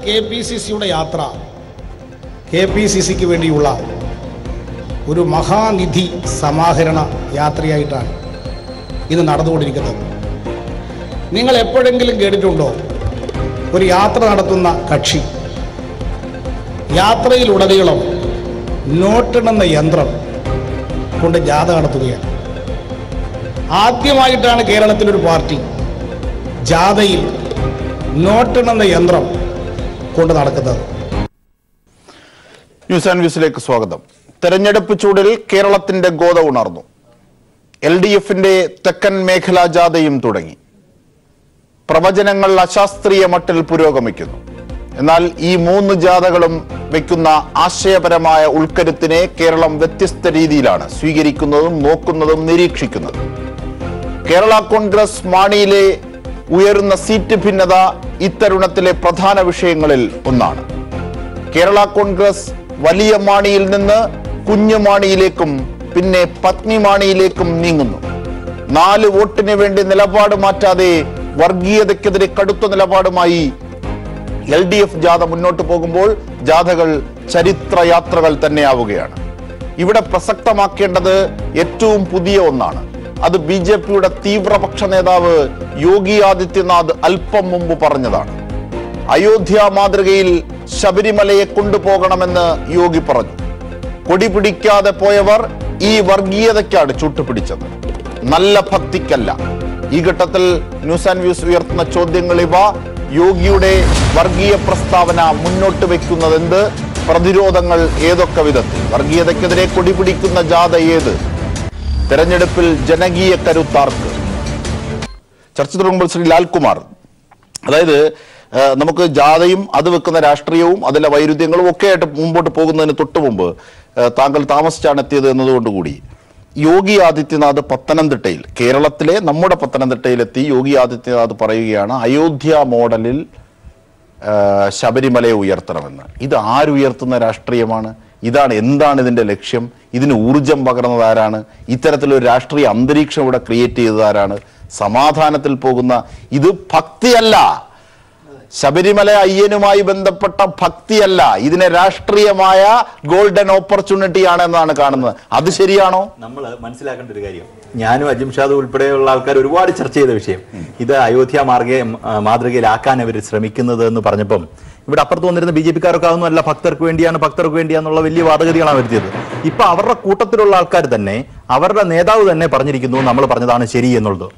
KPCCയുടെ യാത്ര KPCCക്ക് വേണ്ടിയുള്ള ഒരു മഹാനിധി സമാഹരണ യാത്രയായിട്ടാണ് ഇത് നടന്നുകൊണ്ടിരിക്കുന്നത്. നിങ്ങൾ എപ്പോഴെങ്കിലും കേട്ടിട്ടുണ്ടോ ഒരു യാത്ര നടത്തുന്ന കക്ഷി യാത്രയിലുടനീളം നോട്ടെണ്ണുന്ന യന്ത്രം കൊണ്ട് ജാഥ നടത്തുകയാണ്? ആദ്യമായിട്ടാണ് കേരളത്തിലൊരു പാർട്ടി ജാഥയിൽ നോട്ടെണ്ണുന്ന യന്ത്രം കൊണ്ട് നടക്കുന്നത്. ന്യൂസ് ആൻഡ് വ്യൂസിലേക്ക് സ്വാഗതം. തെരഞ്ഞെടുപ്പ് ചൂടിൽ കേരളത്തിന്റെ ഗോത ഉണർന്നു. LDFന്റെ തെക്കൻ മേഖലാ ജാഥയും തുടങ്ങി. പ്രവചനങ്ങൾ അശാസ്ത്രീയ മട്ടിൽ പുരോഗമിക്കുന്നു. എന്നാൽ ഈ 3 ജാഥകളും വയ്ക്കുന്ന ആശയപരമായ ഉൾക്കരുത്തിനെ കേരളം വ്യത്യസ്ത രീതിയിലാണ് സ്വീകരിക്കുന്നതും നോക്കുന്നതും നിരീക്ഷിക്കുന്നതും. കേരള കോൺഗ്രസ് മാണിയിലെ ഉയരുന്ന സീറ്റ് ഭിന്നത ഇത്തരുണത്തിലെ പ്രധാന വിഷയങ്ങളിൽ ഒന്നാണ്. കേരള കോൺഗ്രസ് വലിയ മാണിയിൽ നിന്ന് കുഞ്ഞു മാണിയിലേക്കും പിന്നെ പത്നി മാണിയിലേക്കും നീങ്ങുന്നു. 4 വോട്ടിന് വേണ്ടി നിലപാട് മാറ്റാതെ വർഗീയതയ്ക്കെതിരെ കടുത്ത നിലപാടുമായി LDF ജാഥ മുന്നോട്ട് പോകുമ്പോൾ ജാഥകൾ ചരിത്രയാത്രകൾ തന്നെയാവുകയാണ്. ഇവിടെ പ്രസക്തമാക്കേണ്ടത് ഏറ്റവും പുതിയ ഒന്നാണ്. അത് BJPയുടെ തീവ്രപക്ഷ നേതാവ് യോഗി ആദിത്യനാഥ് അല്പം മുമ്പ് പറഞ്ഞതാണ്. അയോധ്യ മാതൃകയിൽ ശബരിമലയെ കൊണ്ടുപോകണമെന്ന് യോഗി പറഞ്ഞു. കൊടി പിടിക്കാതെ പോയവർ ഈ വർഗീയതയ്ക്കാണ് ചൂട്ടുപിടിച്ചത്, നല്ല ഭക്തിക്കല്ല. ഈ ഘട്ടത്തിൽ ന്യൂസ് ആൻഡ് വ്യൂസ് ഉയർത്തുന്ന ചോദ്യങ്ങൾ ഇവ. യോഗിയുടെ വർഗീയ പ്രസ്താവന മുന്നോട്ട് വെക്കുന്നതെന്ത്? പ്രതിരോധങ്ങൾ ഏതൊക്കെ വിധത്തിൽ? വർഗീയതയ്ക്കെതിരെ കൊടി പിടിക്കുന്ന ജാഥ ഏത്? തെരഞ്ഞെടുപ്പിൽ ജനകീയ കരുത്താർക്ക്? ചർച്ച തുടങ്ങുമ്പോൾ ശ്രീ ലാൽകുമാർ, അതായത് നമുക്ക് ജാഥയും അത് വെക്കുന്ന രാഷ്ട്രീയവും അതിലെ വൈരുദ്ധ്യങ്ങളും ഒക്കെ ആയിട്ട് മുമ്പോട്ട് പോകുന്നതിന് തൊട്ട് മുമ്പ് താങ്കൾ താമസിച്ചാണ് എത്തിയത് എന്നതുകൊണ്ടുകൂടി യോഗി ആദിത്യനാഥ് പത്തനംതിട്ടയിൽ, കേരളത്തിലെ നമ്മുടെ പത്തനംതിട്ടയിലെത്തി യോഗി ആദിത്യനാഥ് പറയുകയാണ് അയോധ്യ മോഡലിൽ ശബരിമലയെ ഉയർത്തണമെന്ന്. ഇത് ആരുയർത്തുന്ന രാഷ്ട്രീയമാണ്? എന്താണ് ഇതിന്റെ ലക്ഷ്യം? ഇതിന് ഊർജം പകർന്നത് ആരാണ്? ഇത്തരത്തിലൊരു രാഷ്ട്രീയ അന്തരീക്ഷം ഇവിടെ ക്രിയേറ്റ് ചെയ്തത് ആരാണ്? സമാധാനത്തിൽ പോകുന്ന ഇത് ഭക്തിയല്ല, ശബരിമല അയ്യനുമായി ബന്ധപ്പെട്ട ഭക്തിയല്ല, ഇതിനെ രാഷ്ട്രീയമായ ഗോൾഡൻ ഓപ്പർച്യൂണിറ്റി ആണ് എന്നാണ് കാണുന്നത്. അത് ശരിയാണോ? നമ്മൾ മനസ്സിലാക്കേണ്ട ഒരു കാര്യം, ഞാനും അജിംഷാദ് ഉൾപ്പെടെയുള്ള ആൾക്കാർ ഒരുപാട് ചർച്ച ചെയ്ത വിഷയം ഇത് അയോധ്യ മാതൃകയിലാക്കാൻ അവർ ശ്രമിക്കുന്നത് എന്ന് പറഞ്ഞപ്പം ഇവിടെ അപ്പുറത്ത് വന്നിരുന്ന BJP-കാരൊക്കെ അതൊന്നുമല്ല, ഭക്തർക്ക് വേണ്ടിയാന്നുള്ള വലിയ വാദഗതികളാണ് വരുത്തിയത്. ഇപ്പൊ അവരുടെ കൂട്ടത്തിലുള്ള ആൾക്കാർ തന്നെ, അവരുടെ നേതാവ് തന്നെ പറഞ്ഞിരിക്കുന്നു നമ്മൾ പറഞ്ഞതാണ് ശരി എന്നുള്ളത്.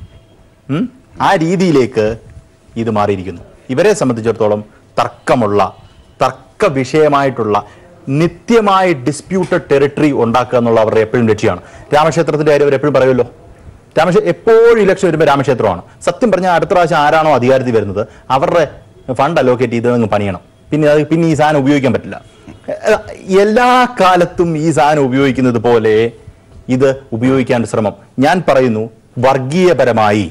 ആ രീതിയിലേക്ക് ഇത് മാറിയിരിക്കുന്നു. ഇവരെ സംബന്ധിച്ചിടത്തോളം തർക്ക വിഷയമായിട്ടുള്ള നിത്യമായ ഡിസ്പ്യൂട്ടഡ് ടെറിട്ടറി ഉണ്ടാക്കുക എന്നുള്ള അവരുടെ എപ്പോഴും ലക്ഷ്യമാണ്. രാമക്ഷേത്രത്തിന്റെ കാര്യം അവർ എപ്പോഴും പറയുമല്ലോ, എപ്പോഴും ഇലക്ഷൻ വരുമ്പോൾ രാമക്ഷേത്രമാണ്. സത്യം പറഞ്ഞാൽ അടുത്ത പ്രാവശ്യം ആരാണോ അധികാരത്തിൽ വരുന്നത് അവരുടെ ഫണ്ട് അലോക്കേറ്റ് ചെയ്ത് പണിയണം. പിന്നെ ഈ സാധനം ഉപയോഗിക്കാൻ പറ്റില്ല. എല്ലാ കാലത്തും ഈ സാധനം ഉപയോഗിക്കുന്നത് പോലെ ഇത് ഉപയോഗിക്കാൻ ശ്രമം. ഞാൻ പറയുന്നു, വർഗീയപരമായി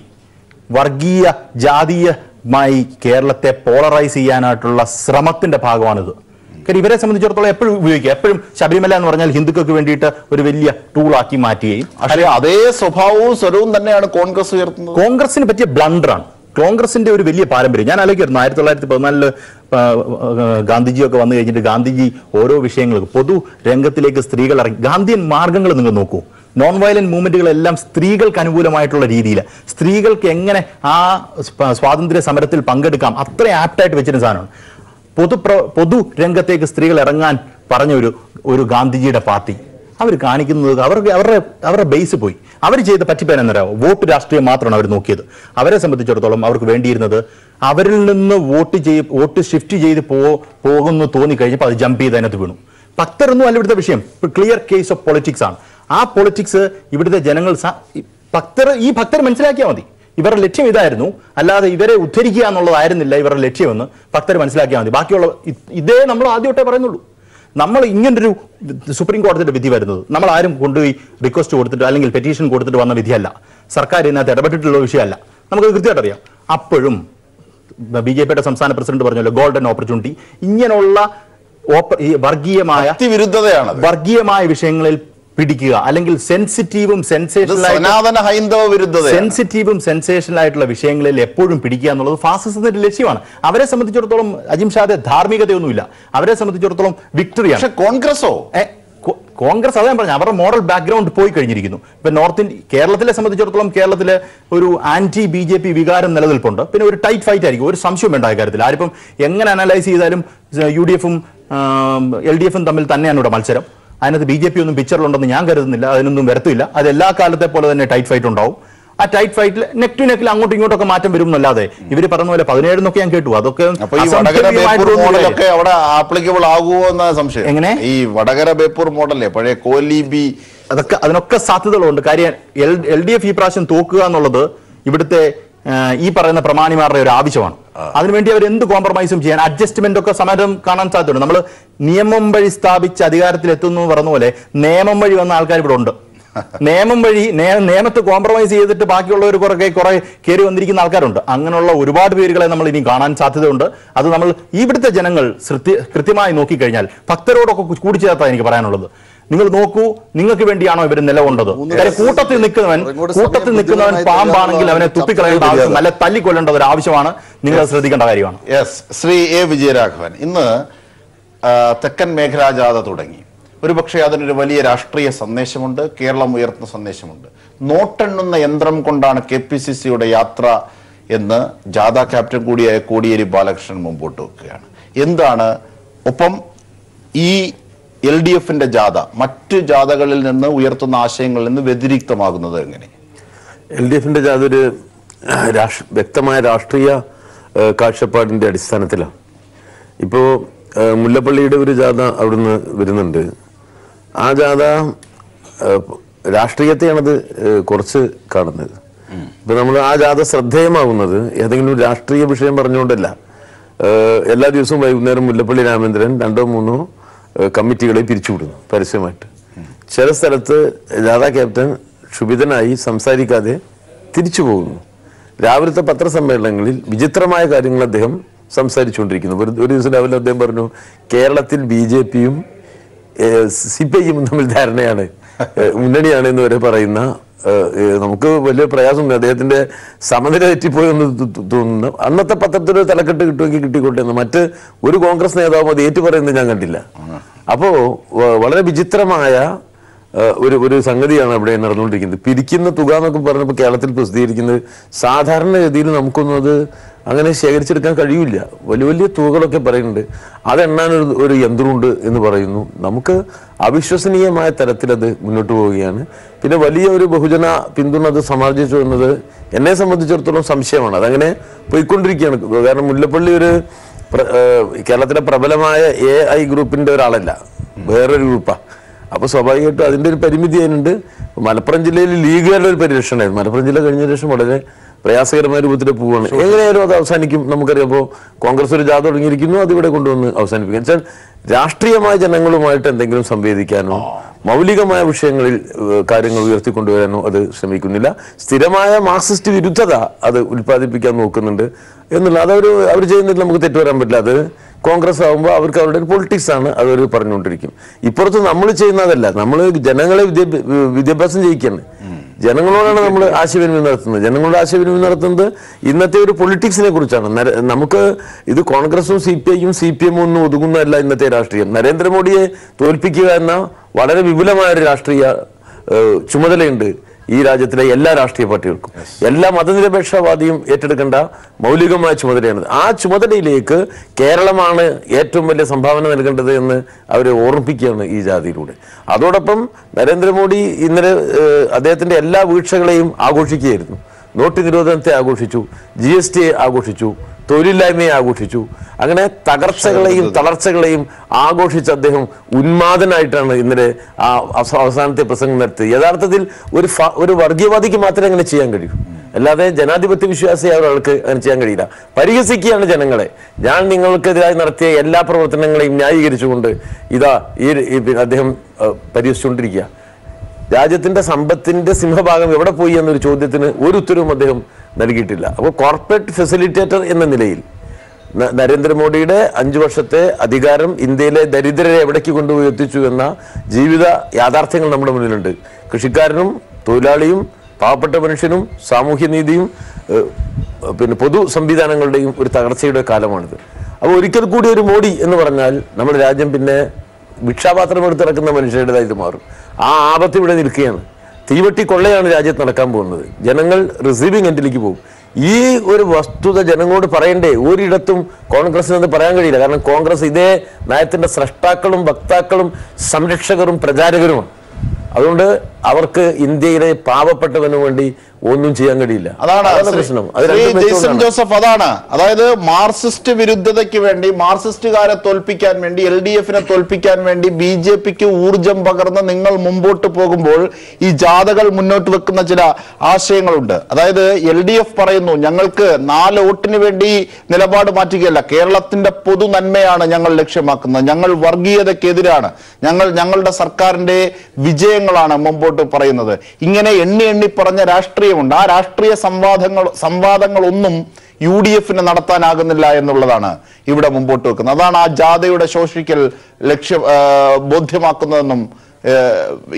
ജാതീയമായി കേരളത്തെ പോളറൈസ് ചെയ്യാനായിട്ടുള്ള ശ്രമത്തിന്റെ ഭാഗമാണിത്. കാര്യം ഇവരെ സംബന്ധിച്ചിടത്തോളം എപ്പോഴും ഉപയോഗിക്കുക, എപ്പോഴും ശബരിമല എന്ന് പറഞ്ഞാൽ ഹിന്ദുക്കൾക്ക് വേണ്ടിയിട്ട് ഒരു വലിയ ടൂളാക്കി മാറ്റുകയും, പക്ഷേ അതേ സ്വഭാവവും സ്വരവും തന്നെയാണ് കോൺഗ്രസ് ഉയർത്തുന്നത്. കോൺഗ്രസിന് പറ്റിയ ബ്ലണ്ടറാണ്. കോൺഗ്രസിന്റെ ഒരു വലിയ പാരമ്പര്യം. ഞാൻ ആലോചിക്കുന്നു 1914 ഗാന്ധിജിയൊക്കെ വന്നു കഴിഞ്ഞിട്ട് ഗാന്ധിജി ഓരോ വിഷയങ്ങൾക്ക് പൊതു രംഗത്തിലേക്ക് സ്ത്രീകൾ ഇറങ്ങി. ഗാന്ധിയൻ മാർഗങ്ങൾ നിങ്ങൾ നോക്കൂ. നോൺ വയലന്റ് മൂവ്മെന്റുകളെല്ലാം സ്ത്രീകൾക്ക് അനുകൂലമായിട്ടുള്ള രീതിയിൽ സ്ത്രീകൾക്ക് എങ്ങനെ ആ സ്വാതന്ത്ര്യ സമരത്തിൽ പങ്കെടുക്കാം അത്ര ആപ്റ്റായിട്ട് വെച്ചിരുന്ന സാധനമാണ്. പൊതു രംഗത്തേക്ക് സ്ത്രീകൾ ഇറങ്ങാൻ പറഞ്ഞ ഒരു ഗാന്ധിജിയുടെ പാർട്ടി അവർ കാണിക്കുന്നത് അവരുടെ ബേസ് പോയി. അവർ ചെയ്ത പറ്റിപ്പേൻ എന്നറിയാമോ? വോട്ട് രാഷ്ട്രീയം മാത്രമാണ് അവർ നോക്കിയത്. അവരെ സംബന്ധിച്ചിടത്തോളം അവർക്ക് വേണ്ടിയിരുന്നത് അവരിൽ നിന്ന് വോട്ട് ഷിഫ്റ്റ് ചെയ്ത് പോകുന്നു തോന്നിക്കഴിഞ്ഞപ്പോൾ അത് ജമ്പ് ചെയ്ത് അതിനകത്ത് വീണു. ഭക്തരൊന്നും അല്ല ഇവിടുത്തെ വിഷയം. ക്ലിയർ കേസ് ഓഫ് പൊളിറ്റിക്സ് ആണ്. ആ പൊളിറ്റിക്സ് ഇവിടുത്തെ ജനങ്ങൾ ഭക്തർ മനസ്സിലാക്കിയാൽ മതി. ഇവരുടെ ലക്ഷ്യം ഇതായിരുന്നു, അല്ലാതെ ഇവരെ ഉദ്ധരിക്കുക എന്നുള്ളതായിരുന്നില്ല ഇവരുടെ ലക്ഷ്യമെന്ന് ഭക്തർ മനസ്സിലാക്കിയാൽ മതി. ബാക്കിയുള്ള ഇതേ നമ്മൾ ആദ്യമൊട്ടേ പറയുന്നുള്ളൂ. നമ്മൾ ഇങ്ങനൊരു സുപ്രീം കോടതിയുടെ വിധി വരുന്നത് നമ്മൾ ആരും കൊണ്ടുപോയി റിക്വസ്റ്റ് കൊടുത്തിട്ട് അല്ലെങ്കിൽ പെറ്റീഷൻ കൊടുത്തിട്ട് വന്ന വിധിയല്ല. സർക്കാർ ഇതിനകത്ത് ഇടപെട്ടിട്ടുള്ള വിഷയമല്ല. നമുക്കത് കൃത്യമായിട്ട് അറിയാം. അപ്പോഴും BJPയുടെ സംസ്ഥാന പ്രസിഡന്റ് പറഞ്ഞല്ലോ ഗോൾഡൻ ഓപ്പർച്യൂണിറ്റി. ഇങ്ങനെയുള്ള വർഗീയമായ വിഷയങ്ങളിൽ പിടിക്കുക, അല്ലെങ്കിൽ സെൻസിറ്റീവും സനാതന ഹൈന്ദവ വിരുദ്ധത സെൻസിറ്റീവും സെൻസേഷണൽ ആയിട്ടുള്ള വിഷയങ്ങളിൽ എപ്പോഴും പിടിക്കുക എന്നുള്ളത് ഫാസിസത്തിന്റെ ലക്ഷ്യമാണ്. അവരെ സംബന്ധിച്ചിടത്തോളം അജിം ഷാദെ ധാർമ്മികതയൊന്നുമില്ല, അവരെ സംബന്ധിച്ചിടത്തോളം വിക്ടറിയാണ്. പക്ഷെ കോൺഗ്രസോ കോൺഗ്രസ് അതാ പറഞ്ഞു, അവരുടെ മോറൽ ബാക്ക്ഗ്രൗണ്ട് പോയി കഴിഞ്ഞിരിക്കുന്നു. ഇപ്പൊ നോർത്ത് ഇന്ത്യ കേരളത്തിലെ സംബന്ധിച്ചിടത്തോളം കേരളത്തിലെ ഒരു ആന്റി BJP വികാരം നിലനിൽപ്പുണ്ട്. പിന്നെ ഒരു ടൈറ്റ് ഫൈറ്റ് ആയിരിക്കും, ഒരു സംശയം വേണ്ട കാര്യത്തിൽ. ആരിപ്പം എങ്ങനെ അനലൈസ് ചെയ്താലും UDF-ഉം LDF-ഉം തമ്മിൽ തന്നെയാണ് ഇവിടെ മത്സരം. അതിനകത്ത് BJP ഒന്നും പിക്ചറിലുണ്ടെന്ന് ഞാൻ കരുതുന്നില്ല, അതിനൊന്നും വരത്തില്ല. അത് എല്ലാ കാലത്തെ പോലെ തന്നെ ടൈറ്റ് ഫൈറ്റ് ഉണ്ടാവും. ആ ടൈറ്റ് ഫൈറ്റിൽ നെക്ക് ടു നെക്കിൽ അങ്ങോട്ടും ഇങ്ങോട്ടൊക്കെ മാറ്റം വരും എന്നല്ലാതെ ഇവര് പറഞ്ഞ പോലെ 17 എന്നൊക്കെ ഞാൻ കേട്ടു. അതൊക്കെ അവിടെ ആപ്ലിക്കബിൾ ആകുമോ എന്ന സംശയം. എങ്ങനെ ഈ വടകര ബേപ്പൂർ മോഡലേ പഴയ കോലീബി അതിനൊക്കെ സാധ്യതകളുണ്ട്. കാര്യം LDF ഈ പ്രാവശ്യം തോക്കുക എന്നുള്ളത് ഇവിടുത്തെ ഈ പറയുന്ന പ്രമാണിമാരുടെ ഒരു ആവശ്യമാണ്. അതിനുവേണ്ടി അവർ എന്ത് കോംപ്രമൈസും ചെയ്യാൻ, അഡ്ജസ്റ്റ്മെന്റ് ഒക്കെ സമരം കാണാൻ സാധ്യതയുണ്ട്. നമ്മൾ നിയമം വഴി സ്ഥാപിച്ച് അധികാരത്തിൽ എത്തുന്നു പറഞ്ഞ പോലെ നിയമം വഴി വന്ന ആൾക്കാർ ഇവിടെ ഉണ്ട്. നിയമം വഴി നിയമത്തെ കോംപ്രമൈസ് ചെയ്തിട്ട് ബാക്കിയുള്ളവർ കുറെ കയറി വന്നിരിക്കുന്ന ആൾക്കാരുണ്ട്. അങ്ങനെയുള്ള ഒരുപാട് പേരുകളെ നമ്മൾ ഇനി കാണാൻ സാധ്യതയുണ്ട്. അത് നമ്മൾ ഇവിടുത്തെ ജനങ്ങൾ കൃത്യമായി നോക്കിക്കഴിഞ്ഞാൽ ഭക്തരോടൊക്കെ കൂടിച്ചേർത്താ എനിക്ക് പറയാനുള്ളത്. നിങ്ങൾ നോക്കൂ, നിങ്ങൾക്ക് വേണ്ടിയാണോ ഇവർ നിലകൊണ്ടത്? കൂട്ടത്തിൽ നിൽക്കുന്നവൻ പാമ്പാണെങ്കിൽ അവനെ തുപ്പിക്കളയേണ്ട ആവശ്യം അല്ല, തല്ലിക്കൊല്ലേണ്ടത് ഒരു ആവശ്യമാണ്. നിങ്ങൾ ശ്രദ്ധിക്കേണ്ട കാര്യമാണ്. ശ്രീ A. വിജയരാഘവൻ, ഇന്ന് തെക്കൻ മേഖലാ ജാഥ തുടങ്ങി. ഒരുപക്ഷെ അതിനൊരു വലിയ രാഷ്ട്രീയ സന്ദേശമുണ്ട്, കേരളം ഉയർത്തുന്ന സന്ദേശമുണ്ട്. നോട്ടെണ്ണുന്ന യന്ത്രം കൊണ്ടാണ് KPCCയുടെ യാത്ര എന്ന് ജാഥ ക്യാപ്റ്റൻ കൂടിയായ കോടിയേരി ബാലകൃഷ്ണൻ മുമ്പോട്ട് വെക്കുകയാണ്. എന്താണ് ഒപ്പം ഈ LDF-ന്റെ ജാഥ മറ്റു ജാഥകളിൽ നിന്ന് ഉയർത്തുന്ന ആശയങ്ങളിൽ നിന്ന് വ്യതിരിക്തമാകുന്നത് എങ്ങനെ? LDF-ന്റെ ജാഥ ഒരു വ്യക്തമായ രാഷ്ട്രീയ കാഴ്ചപ്പാടിന്റെ അടിസ്ഥാനത്തിലാണ്. ഇപ്പോൾ മുല്ലപ്പള്ളിയുടെ ഒരു ജാഥ അവിടുന്ന് വരുന്നുണ്ട്. ആ ജാഥ രാഷ്ട്രീയത്തെയാണത് കുറച്ച് കാണുന്നത്. ഇപ്പൊ നമ്മൾ ആ ജാഥ ശ്രദ്ധേയമാകുന്നത് ഏതെങ്കിലും ഒരു രാഷ്ട്രീയ വിഷയം പറഞ്ഞുകൊണ്ടല്ല. എല്ലാ ദിവസവും വൈകുന്നേരം മുല്ലപ്പള്ളി രാമേന്ദ്രൻ 2-3 കമ്മിറ്റികളെ പിരിച്ചുവിടുന്നു പരസ്യമായിട്ട്. ചില സ്ഥലത്ത് ജാഥ ക്യാപ്റ്റൻ ക്ഷുഭിതനായി സംസാരിക്കാതെ തിരിച്ചു പോകുന്നു. രാവിലത്തെ പത്രസമ്മേളനങ്ങളിൽ വിചിത്രമായ കാര്യങ്ങൾ അദ്ദേഹം സംസാരിച്ചുകൊണ്ടിരിക്കുന്നു. ഒരു ദിവസം രാവിലെ അദ്ദേഹം പറഞ്ഞു, കേരളത്തിൽ BJP-യും CPI-യും തമ്മിൽ ധാരണയാണ്, മുന്നണിയാണ് എന്ന് വരെ പറയുന്ന, നമുക്ക് വലിയ പ്രയാസമുണ്ട്. അദ്ദേഹത്തിന്റെ സമനില തെറ്റിപ്പോയി എന്ന് തോന്നുന്നു. അന്നത്തെ പത്രത്തിൽ തലക്കെട്ട് കിട്ടുമെങ്കിൽ കിട്ടിക്കോട്ടെ എന്ന്. മറ്റ് ഒരു കോൺഗ്രസ് നേതാവും അത് ഏറ്റു പറയുന്നത് ഞാൻ കണ്ടില്ല. അപ്പോ വളരെ വിചിത്രമായ ഒരു സംഗതിയാണ് അവിടെ നടന്നുകൊണ്ടിരിക്കുന്നത്. പിരിക്കുന്ന തുക എന്നൊക്കെ പറഞ്ഞപ്പോൾ കേരളത്തിൽ പ്രസിദ്ധീകരിക്കുന്നത് സാധാരണഗതിയിൽ നമുക്കൊന്നും അത് അങ്ങനെ ശേഖരിച്ചെടുക്കാൻ കഴിയില്ല. വലിയ വലിയ തുകകളൊക്കെ പറയുന്നുണ്ട്. അതെണ്ണാൻ ഒരു യന്ത്രമുണ്ട് എന്ന് പറയുന്നു. നമുക്ക് അവിശ്വസനീയമായ തരത്തിൽ അത് മുന്നോട്ട് പോവുകയാണ്. പിന്നെ വലിയ ഒരു ബഹുജന പിന്തുണ അത് സമാർജിച്ചു എന്നത് എന്നെ സംബന്ധിച്ചിടത്തോളം സംശയമാണ്. അതങ്ങനെ പോയിക്കൊണ്ടിരിക്കുകയാണ്. കാരണം മുല്ലപ്പള്ളി ഒരു കേരളത്തിലെ പ്രബലമായ AI ഗ്രൂപ്പിന്റെ ഒരാളല്ല, വേറൊരു ഗ്രൂപ്പാണ്. അപ്പൊ സ്വാഭാവികമായിട്ടും അതിന്റെ ഒരു പരിമിതി അതിനുണ്ട്. മലപ്പുറം ജില്ലയിൽ ലീഗുകാരുടെ ഒരു പരിരക്ഷ ഉണ്ടായിരുന്നു. മലപ്പുറം ജില്ല കഴിഞ്ഞ ശേഷം വളരെ പ്രയാസകരമായ രൂപത്തിൽ പോവുകയാണ്. എങ്ങനെയായാലും അത് അവസാനിക്കും. നമുക്കറിയാം, ഇപ്പോൾ കോൺഗ്രസ് ഒരു ജാഥ തുടങ്ങിയിരിക്കുന്നു, അതിവിടെ കൊണ്ടുവന്ന് അവസാനിപ്പിക്കാൻ വെച്ചാൽ രാഷ്ട്രീയമായ ജനങ്ങളുമായിട്ട് എന്തെങ്കിലും സംവേദിക്കാനോ മൗലികമായ വിഷയങ്ങളിൽ കാര്യങ്ങൾ ഉയർത്തിക്കൊണ്ടുവരാനോ അത് ശ്രമിക്കുന്നില്ല. സ്ഥിരമായ മാർക്സിസ്റ്റ് വിരുദ്ധത അത് ഉൽപ്പാദിപ്പിക്കാൻ നോക്കുന്നുണ്ട് എന്നുള്ള അവർ ചെയ്യുന്നതിൽ നമുക്ക് തെറ്റുവരാൻ പറ്റില്ല. അത് കോൺഗ്രസ് ആകുമ്പോൾ അവർക്ക് അവരുടെ പൊളിറ്റിക്സ് ആണ്, അതൊരു പറഞ്ഞുകൊണ്ടിരിക്കും. ഇപ്പുറത്ത് നമ്മൾ ചെയ്യുന്നതല്ല, നമ്മൾ ജനങ്ങളെ വിദ്യാഭ്യാസം ചെയ്യിക്കുകയാണ്. ജനങ്ങളോടാണ് നമ്മൾ ആശയവിനിമയം നടത്തുന്നത്. ജനങ്ങളുടെ ആശയവിനിമയം നടത്തുന്നത് ഇന്നത്തെ ഒരു പൊളിറ്റിക്സിനെ കുറിച്ചാണ്. നമുക്ക് ഇത് കോൺഗ്രസും CPI-യും CPM-ഉം ഒന്നും ഒതുങ്ങുന്നതല്ല ഇന്നത്തെ രാഷ്ട്രീയം. നരേന്ദ്രമോദിയെ തോൽപ്പിക്കുക എന്ന വളരെ വിപുലമായ ഒരു രാഷ്ട്രീയ ചുമതലയുണ്ട് ഈ രാജ്യത്തിലെ എല്ലാ രാഷ്ട്രീയ പാർട്ടികൾക്കും. എല്ലാ മതനിരപേക്ഷവാദിയും ഏറ്റെടുക്കേണ്ട മൗലികമായ ചുമതലയാണ്. ആ ചുമതലയിലേക്ക് കേരളമാണ് ഏറ്റവും വലിയ സംഭാവന നൽകേണ്ടത് എന്ന് അവരെ ഓർമ്മിപ്പിക്കുകയാണ് ഈ ജാതിയിലൂടെ. അതോടൊപ്പം നരേന്ദ്രമോദി ഇന്നലെ അദ്ദേഹത്തിന്റെ എല്ലാ വീഴ്ചകളെയും ആഘോഷിക്കുകയായിരുന്നു. നോട്ട് നിരോധനത്തെ ആഘോഷിച്ചു, GST ആഘോഷിച്ചു, തൊഴിലില്ലായ്മയെ ആഘോഷിച്ചു. അങ്ങനെ തകർച്ചകളെയും തളർച്ചകളെയും ആഘോഷിച്ച് അദ്ദേഹം ഉന്മാദനായിട്ടാണ് ഇന്നലെ ആ അവസാനത്തെ പ്രസംഗം നടത്തിയത്. യഥാർത്ഥത്തിൽ ഒരു വർഗീയവാദിക്ക് മാത്രമേ അങ്ങനെ ചെയ്യാൻ കഴിയൂ, അല്ലാതെ ജനാധിപത്യ വിശ്വാസിയായ ഒരാൾക്ക് അങ്ങനെ ചെയ്യാൻ കഴിയില്ല. പരിഹസിക്കുകയാണ് ജനങ്ങളെ. ഞാൻ നിങ്ങൾക്കെതിരായി നടത്തിയ എല്ലാ പ്രവർത്തനങ്ങളെയും ന്യായീകരിച്ചുകൊണ്ട് ഇതാ അദ്ദേഹം പരിഹസിച്ചുകൊണ്ടിരിക്കുക. രാജ്യത്തിന്റെ സമ്പത്തിന്റെ സിംഹഭാഗം എവിടെ പോയി എന്നൊരു ചോദ്യത്തിന് ഒരു ഉത്തരവും അദ്ദേഹം നൽകിയിട്ടില്ല. അപ്പോൾ കോർപ്പറേറ്റ് ഫെസിലിറ്റേറ്റർ എന്ന നിലയിൽ നരേന്ദ്രമോദിയുടെ 5 വർഷത്തെ അധികാരം ഇന്ത്യയിലെ ദരിദ്രരെ എവിടേക്ക് കൊണ്ടുപോയി എത്തിച്ചു എന്ന ജീവിത യാഥാർത്ഥ്യങ്ങൾ നമ്മുടെ മുന്നിലുണ്ട്. കൃഷിക്കാരനും തൊഴിലാളിയും പാവപ്പെട്ട മനുഷ്യനും സാമൂഹ്യനീതിയും പിന്നെ പൊതു സംവിധാനങ്ങളുടെയും ഒരു തകർച്ചയുടെ കാലമാണിത്. അപ്പോൾ ഒരിക്കൽ കൂടി ഒരു മോഡി എന്ന് പറഞ്ഞാൽ നമ്മുടെ രാജ്യം പിന്നെ ഭിക്ഷാപാത്രം എടുത്തിറക്കുന്ന മനുഷ്യരുടേതായിട്ട് മാറും. ആ ആപത്ത് ഇവിടെ നിൽക്കുകയാണ്. തീവട്ടി കൊള്ളയാണ് രാജ്യത്ത് നടക്കാൻ പോകുന്നത്. ജനങ്ങൾ റിസീവിംഗ് എൻഡിലേക്ക് പോകും. ഈ ഒരു വസ്തുത ജനങ്ങളോട് പറയണ്ടേ? ഒരിടത്തും കോൺഗ്രസിനത് പറയാൻ കഴിയില്ല. കാരണം കോൺഗ്രസ് ഇതേ നയത്തിന്റെ സ്രഷ്ടാക്കളും വക്താക്കളും സംരക്ഷകരും പ്രചാരകരുമാണ്. അതുകൊണ്ട് അവർക്ക് ഇന്ത്യയിലെ പാവപ്പെട്ടവന് വേണ്ടി ഒന്നും ചെയ്യാൻ കഴിയില്ല. അതാണ് പ്രശ്നം. ജെയ്സൺ ജോസഫ്. അതാണ്, അതായത് മാർക്സിസ്റ്റ് വിരുദ്ധതയ്ക്ക് വേണ്ടി, മാർക്സിസ്റ്റുകാരെ തോൽപ്പിക്കാൻ വേണ്ടി, LDF-നെ തോൽപ്പിക്കാൻ വേണ്ടി BJP-ക്ക് ഊർജം പകർന്ന് നിങ്ങൾ മുമ്പോട്ട് പോകുമ്പോൾ ഈ ജാഥകൾ മുന്നോട്ട് വെക്കുന്ന ചില ആശയങ്ങളുണ്ട്. അതായത് LDF പറയുന്നു, ഞങ്ങൾക്ക് 4 വോട്ടിന് വേണ്ടി നിലപാട് മാറ്റുകയല്ല, കേരളത്തിന്റെ പൊതു നന്മയാണ് ഞങ്ങൾ ലക്ഷ്യമാക്കുന്നത്, ഞങ്ങൾ വർഗീയതയ്ക്കെതിരാണ്, ഞങ്ങളുടെ സർക്കാരിന്റെ വിജയങ്ങളാണ് മുമ്പോട്ട് പറയുന്നത്. ഇങ്ങനെ എണ്ണി പറഞ്ഞ രാഷ്ട്രീയമുണ്ട്. ആ രാഷ്ട്രീയ സംവാദങ്ങളൊന്നും UDF-ന് നടത്താനാകുന്നില്ല എന്നുള്ളതാണ് ഇവിടെ മുമ്പോട്ട് വെക്കുന്നത്. അതാണ് ആ ജാഥയുടെ ശോഷിക്കൽ ബോധ്യമാക്കുന്നതെന്നും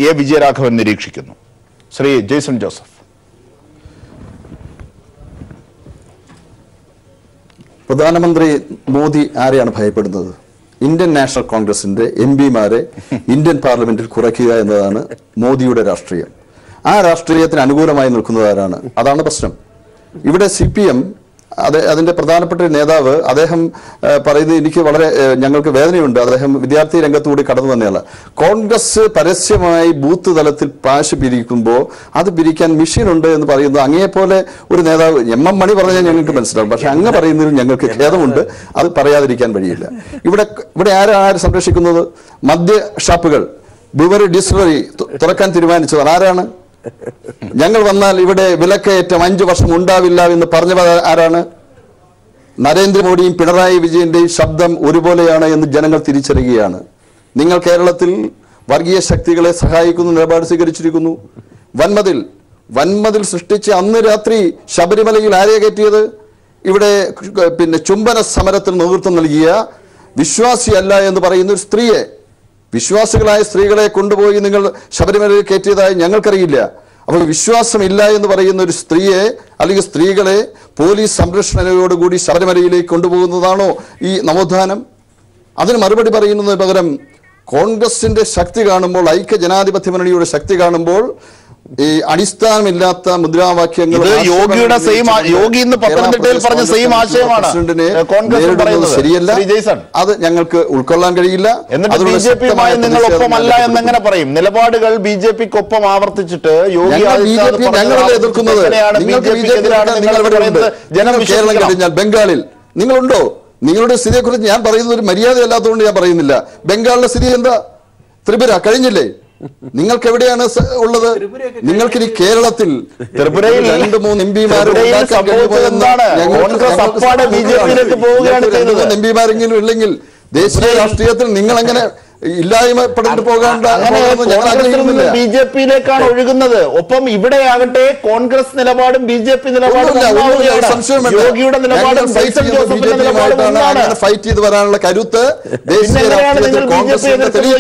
A. വിജയരാഘവൻ നിരീക്ഷിക്കുന്നു. ശ്രീ ജെയ്സൺ ജോസഫ്. പ്രധാനമന്ത്രി മോദി ആരെയാണ് ഭയപ്പെടുന്നത്? ഇന്ത്യൻ നാഷണൽ കോൺഗ്രസിന്റെ MP-മാരെ ഇന്ത്യൻ പാർലമെന്റിൽ കുറയ്ക്കുക എന്നതാണ് മോദിയുടെ രാഷ്ട്രീയം. ആ രാഷ്ട്രീയത്തിന് അനുകൂലമായി നിൽക്കുന്നത് ആരാണ്? അതാണ് പ്രശ്നം. ഇവിടെ CPM അതിന്റെ പ്രധാനപ്പെട്ട നേതാവ് അദ്ദേഹം പറയുന്നത് എനിക്ക് വളരെ ഞങ്ങൾക്ക് വേദനയുണ്ട്. അദ്ദേഹം വിദ്യാർത്ഥി രംഗത്തുകൂടി കടന്നു വന്നയാള. കോൺഗ്രസ് പരസ്യമായി ബൂത്ത് തലത്തിൽ പാശ് പിരിക്കുമ്പോൾ അത് പിരിക്കാൻ മെഷീൻ ഉണ്ട് എന്ന് പറയുന്നത് അങ്ങേപോലെ ഒരു നേതാവ് MM മണി പറഞ്ഞാൽ ഞങ്ങൾക്ക് മനസ്സിലാവും. പക്ഷെ അങ്ങ് പറയുന്നതിൽ ഞങ്ങൾക്ക് ഖേദമുണ്ട്. അത് പറയാതിരിക്കാൻ വഴിയില്ല. ഇവിടെ ആര് സംരക്ഷിക്കുന്നത്? മദ്യ ഷാപ്പുകൾ, ബ്രൂവറി, ഡിസ്റ്റിലറി തുറക്കാൻ തീരുമാനിച്ചത് ആരാണ്? ഞങ്ങൾ വന്നാൽ ഇവിടെ വിലക്കയറ്റം 5 വർഷം ഉണ്ടാവില്ല എന്ന് പറഞ്ഞവർ ആരാണ്? നരേന്ദ്രമോദിയും പിണറായി വിജയന്റെയും ശബ്ദം ഒരുപോലെയാണ് എന്ന് ജനങ്ങൾ തിരിച്ചറിയുകയാണ്. നിങ്ങൾ കേരളത്തിൽ വർഗീയ ശക്തികളെ സഹായിക്കുന്ന നിലപാട് സ്വീകരിച്ചിരിക്കുന്നു. വൻമതിൽ സൃഷ്ടിച്ച് അന്ന് രാത്രി ശബരിമലയിൽ ആരെ കയറ്റിയത്? ഇവിടെ പിന്നെ ചുംബന സമരത്തിന് നേതൃത്വം നൽകിയ വിശ്വാസിയല്ല എന്ന് പറയുന്ന ഒരു സ്ത്രീയെ, വിശ്വാസികളായ സ്ത്രീകളെ കൊണ്ടുപോയി നിങ്ങൾ ശബരിമലയിൽ കയറ്റിയതായി ഞങ്ങൾക്കറിയില്ല. അപ്പോൾ വിശ്വാസമില്ല എന്ന് പറയുന്ന ഒരു സ്ത്രീയെ അല്ലെങ്കിൽ സ്ത്രീകളെ പോലീസ് സംരക്ഷണയോടുകൂടി ശബരിമലയിലേക്ക് കൊണ്ടുപോകുന്നതാണോ ഈ നവോത്ഥാനം? അതിന് മറുപടി പറയുന്നതിന് പകരം കോൺഗ്രസിന്റെ ശക്തി കാണുമ്പോൾ, ഐക്യ ജനാധിപത്യ മുന്നണിയുടെ ശക്തി കാണുമ്പോൾ ഈ അടിസ്ഥാനമില്ലാത്ത മുദ്രാവാക്യങ്ങൾ, യോഗിയുടെ യോഗി ഇന്ന് പത്തനംതിട്ടയിൽ പറഞ്ഞ സെയിം ആശയമാണ് ശരിയല്ല. അത് ഞങ്ങൾക്ക് ഉൾക്കൊള്ളാൻ കഴിയില്ല. എന്നിട്ട് BJP-യുമായി നിങ്ങൾ ഒപ്പമല്ല എന്നെങ്ങനെ പറയും? നിലപാടുകൾ BJP-ക്കൊപ്പം ആവർത്തിച്ചിട്ട് യോഗി ഞങ്ങളെ എതിർക്കുന്നത്. കേരളം കഴിഞ്ഞാൽ ബംഗാളിൽ നിങ്ങളുണ്ടോ? നിങ്ങളുടെ സ്ഥിതിയെക്കുറിച്ച് ഞാൻ പറയുന്നത് ഒരു മര്യാദയല്ലാത്തതുകൊണ്ട് ഞാൻ പറയുന്നില്ല. ബംഗാളിലെ സ്ഥിതി എന്താ? ത്രിപുര കഴിഞ്ഞില്ലേ? നിങ്ങൾക്ക് എവിടെയാണ് ഉള്ളത്? നിങ്ങൾക്കിനി കേരളത്തിൽ ത്രിപുരയിൽ 2-3 എംപിമാരെങ്കിലും ഇല്ലെങ്കിൽ ദേശീയ രാഷ്ട്രീയത്തിൽ നിങ്ങൾ എങ്ങനെ ഇല്ലായ്മപ്പെട്ടിട്ട് പോകാണ്ട് BJP-യിലേക്കാണ് ഒഴുകുന്നത്. ഒപ്പം ഇവിടെയാകട്ടെ കോൺഗ്രസ് നിലപാടും BJP നിലപാടും യോഗിയുടെ നിലപാടും ഫൈറ്റ് ചെയ്ത് വരാനുള്ള കരുത്ത്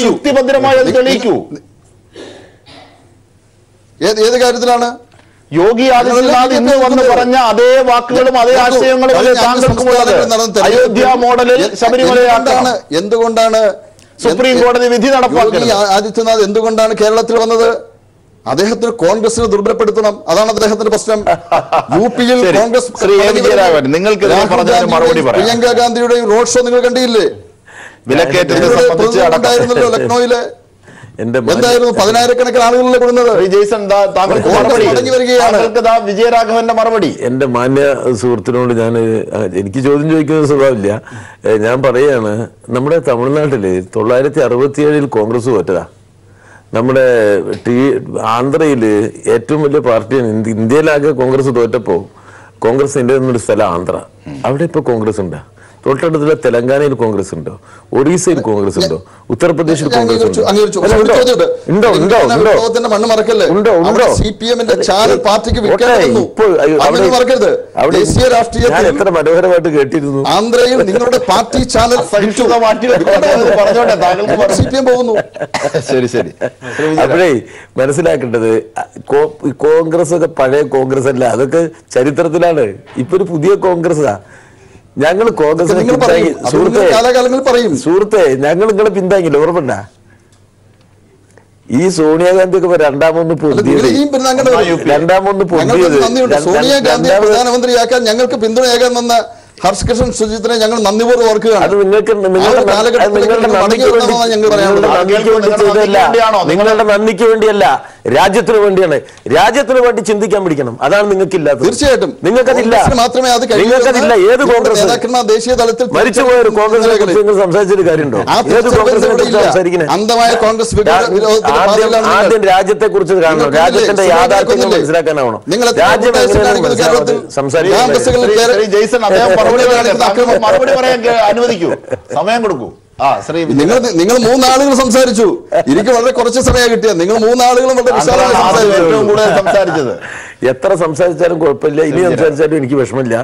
യുക്തിഭദ്രമായി അത് തെളിയിക്കൂ. ഏത് കാര്യത്തിലാണ്? യോഗി ആദിത്യനാഥ് ഇന്ന് വന്ന് പറഞ്ഞ അതേ വാക്കുകളും അതേ ആശയങ്ങളും അയോധ്യ മോഡലിൽ ശബരിമലയാണ്. എന്തുകൊണ്ടാണ് സുപ്രീം കോടതി വിധി നടപ്പാക്കുന്നത്? യോഗി ആദിത്യനാഥ് എന്തുകൊണ്ടാണ് കേരളത്തിൽ വന്നത്? അദ്ദേഹത്തിന് കോൺഗ്രസിനെ ദുർബലപ്പെടുത്തണം. അതാണ് അദ്ദേഹത്തിന്റെ പ്രശ്നം. UP-യിൽ കോൺഗ്രസ് പ്രിയങ്ക ഗാന്ധിയുടെയും റോഡ് ഷോ നിങ്ങൾ കണ്ടില്ലേ? വിലക്കയറ്റത്തിനുണ്ടായിരുന്നല്ലോ ലക്നൌയിലെ. എന്തായിരുന്നു 10,000-കണക്കിന് ആളുകളിലെ കൊടുക്കുന്നത്? വിജയരാഘവന്റെ മറുപടി. എന്റെ മാന്യ സുഹൃത്തിനോട് എനിക്ക് ചോദ്യം ചോദിക്കുന്ന സ്വഭാവമില്ല. ഞാൻ പറയാണ്, നമ്മുടെ തമിഴ്നാട്ടില് 967 കോൺഗ്രസ് തോറ്റതാ. നമ്മുടെ ആന്ധ്രയില് ഏറ്റവും വലിയ പാർട്ടിയാണ്. ഇന്ത്യയിലാകെ കോൺഗ്രസ് തോറ്റപ്പോ കോൺഗ്രസിന്റെ ഒരു സ്ഥലം ആന്ധ്ര. അവിടെ ഇപ്പൊ കോൺഗ്രസ് ഉണ്ടാ. തൊട്ടടുത്തുള്ള തെലങ്കാനയിൽ കോൺഗ്രസ് ഉണ്ടോ? ഒറീസയിൽ കോൺഗ്രസ് ഉണ്ടോ? ഉത്തർപ്രദേശിൽ കോൺഗ്രസ് ഉണ്ടോ? മണ്ണ് മറക്കല്ലേ? CPM-ന്റെ ചാനൽ പാർട്ടിക്ക് ദേശീയ രാഷ്ട്രീയത്തിൽ എത്ര മനോഹരമായിട്ട് കേട്ടിരുന്നു. ആന്ധ്രയിൽ നിങ്ങളുടെ പാർട്ടി ചാനൽ CPM പോകുന്നു. ശരി ശരി. അപ്പോഴേ മനസ്സിലാക്കേണ്ടത് കോൺഗ്രസ് ഒക്കെ പഴയ കോൺഗ്രസ് അല്ല, അതൊക്കെ ചരിത്രത്തിലാണ്. ഇപ്പൊ ഒരു പുതിയ കോൺഗ്രസ്സാ. ഞങ്ങൾ കോൺഗ്രസിനെ സുഹൃത്തെ ഞങ്ങൾ നിങ്ങളെ പിന്താങ്ങില്ല, ഓർമ്മണ്ട? ഈ സോണിയാഗാന്ധി ഒക്കെ രണ്ടാമൊന്ന് പൊന്തിയത് പ്രധാനമന്ത്രിയാക്കാൻ ഞങ്ങൾക്ക് പിന്തുണയേകാൻ വന്ന ഹർഷകൃഷ്ണൻ സുജിത്തിനെ ഞങ്ങൾ നന്ദിപൂർവ്വം ഓർക്കുകയാണ്. അത് നിങ്ങൾക്ക് നിങ്ങളുടെ നന്ദിക്ക് വേണ്ടിയല്ല, രാജ്യത്തിന് വേണ്ടിയാണ്. രാജ്യത്തിന് വേണ്ടി ചിന്തിക്കാൻ പഠിക്കണം. അതാണ് നിങ്ങൾക്കില്ലാത്തത്. തീർച്ചയായിട്ടും നിങ്ങൾക്കതില്ല. മാത്രമേ അത് നിങ്ങൾക്കതില്ല. ഏത് കോൺഗ്രസ് ദേശീയ തലത്തിൽ മരിച്ചുപോയ ഒരു കോൺഗ്രസിനെ കുറിച്ച് നിങ്ങൾ സംസാരിച്ചിട്ട് കാര്യമുണ്ടോ? ഏത് കോൺഗ്രസിനെ കുറിച്ച് സംസാരിക്കുന്നത്? അന്ധമായ കോൺഗ്രസ് ആദ്യം രാജ്യത്തെ കുറിച്ച് കാണണം, രാജ്യത്തിന്റെ യാഥാർത്ഥ്യങ്ങൾ മനസ്സിലാക്കാനാവണം. രാജ്യം സംസാരിക്കാൻ മറുപടി പറയാൻ അനുവദിക്കൂ, സമയം കൊടുക്കൂ. നിങ്ങൾ മൂന്നാളുകൾ സംസാരിച്ചു, എനിക്ക് വളരെ കുറച്ച് സമയം കിട്ടിയ നിങ്ങൾ മൂന്നാളുകളും വളരെ സംസാരിച്ചത്. എത്ര സംസാരിച്ചാലും കുഴപ്പമില്ല, ഇനി സംസാരിച്ചാലും എനിക്ക് വിഷമമില്ല.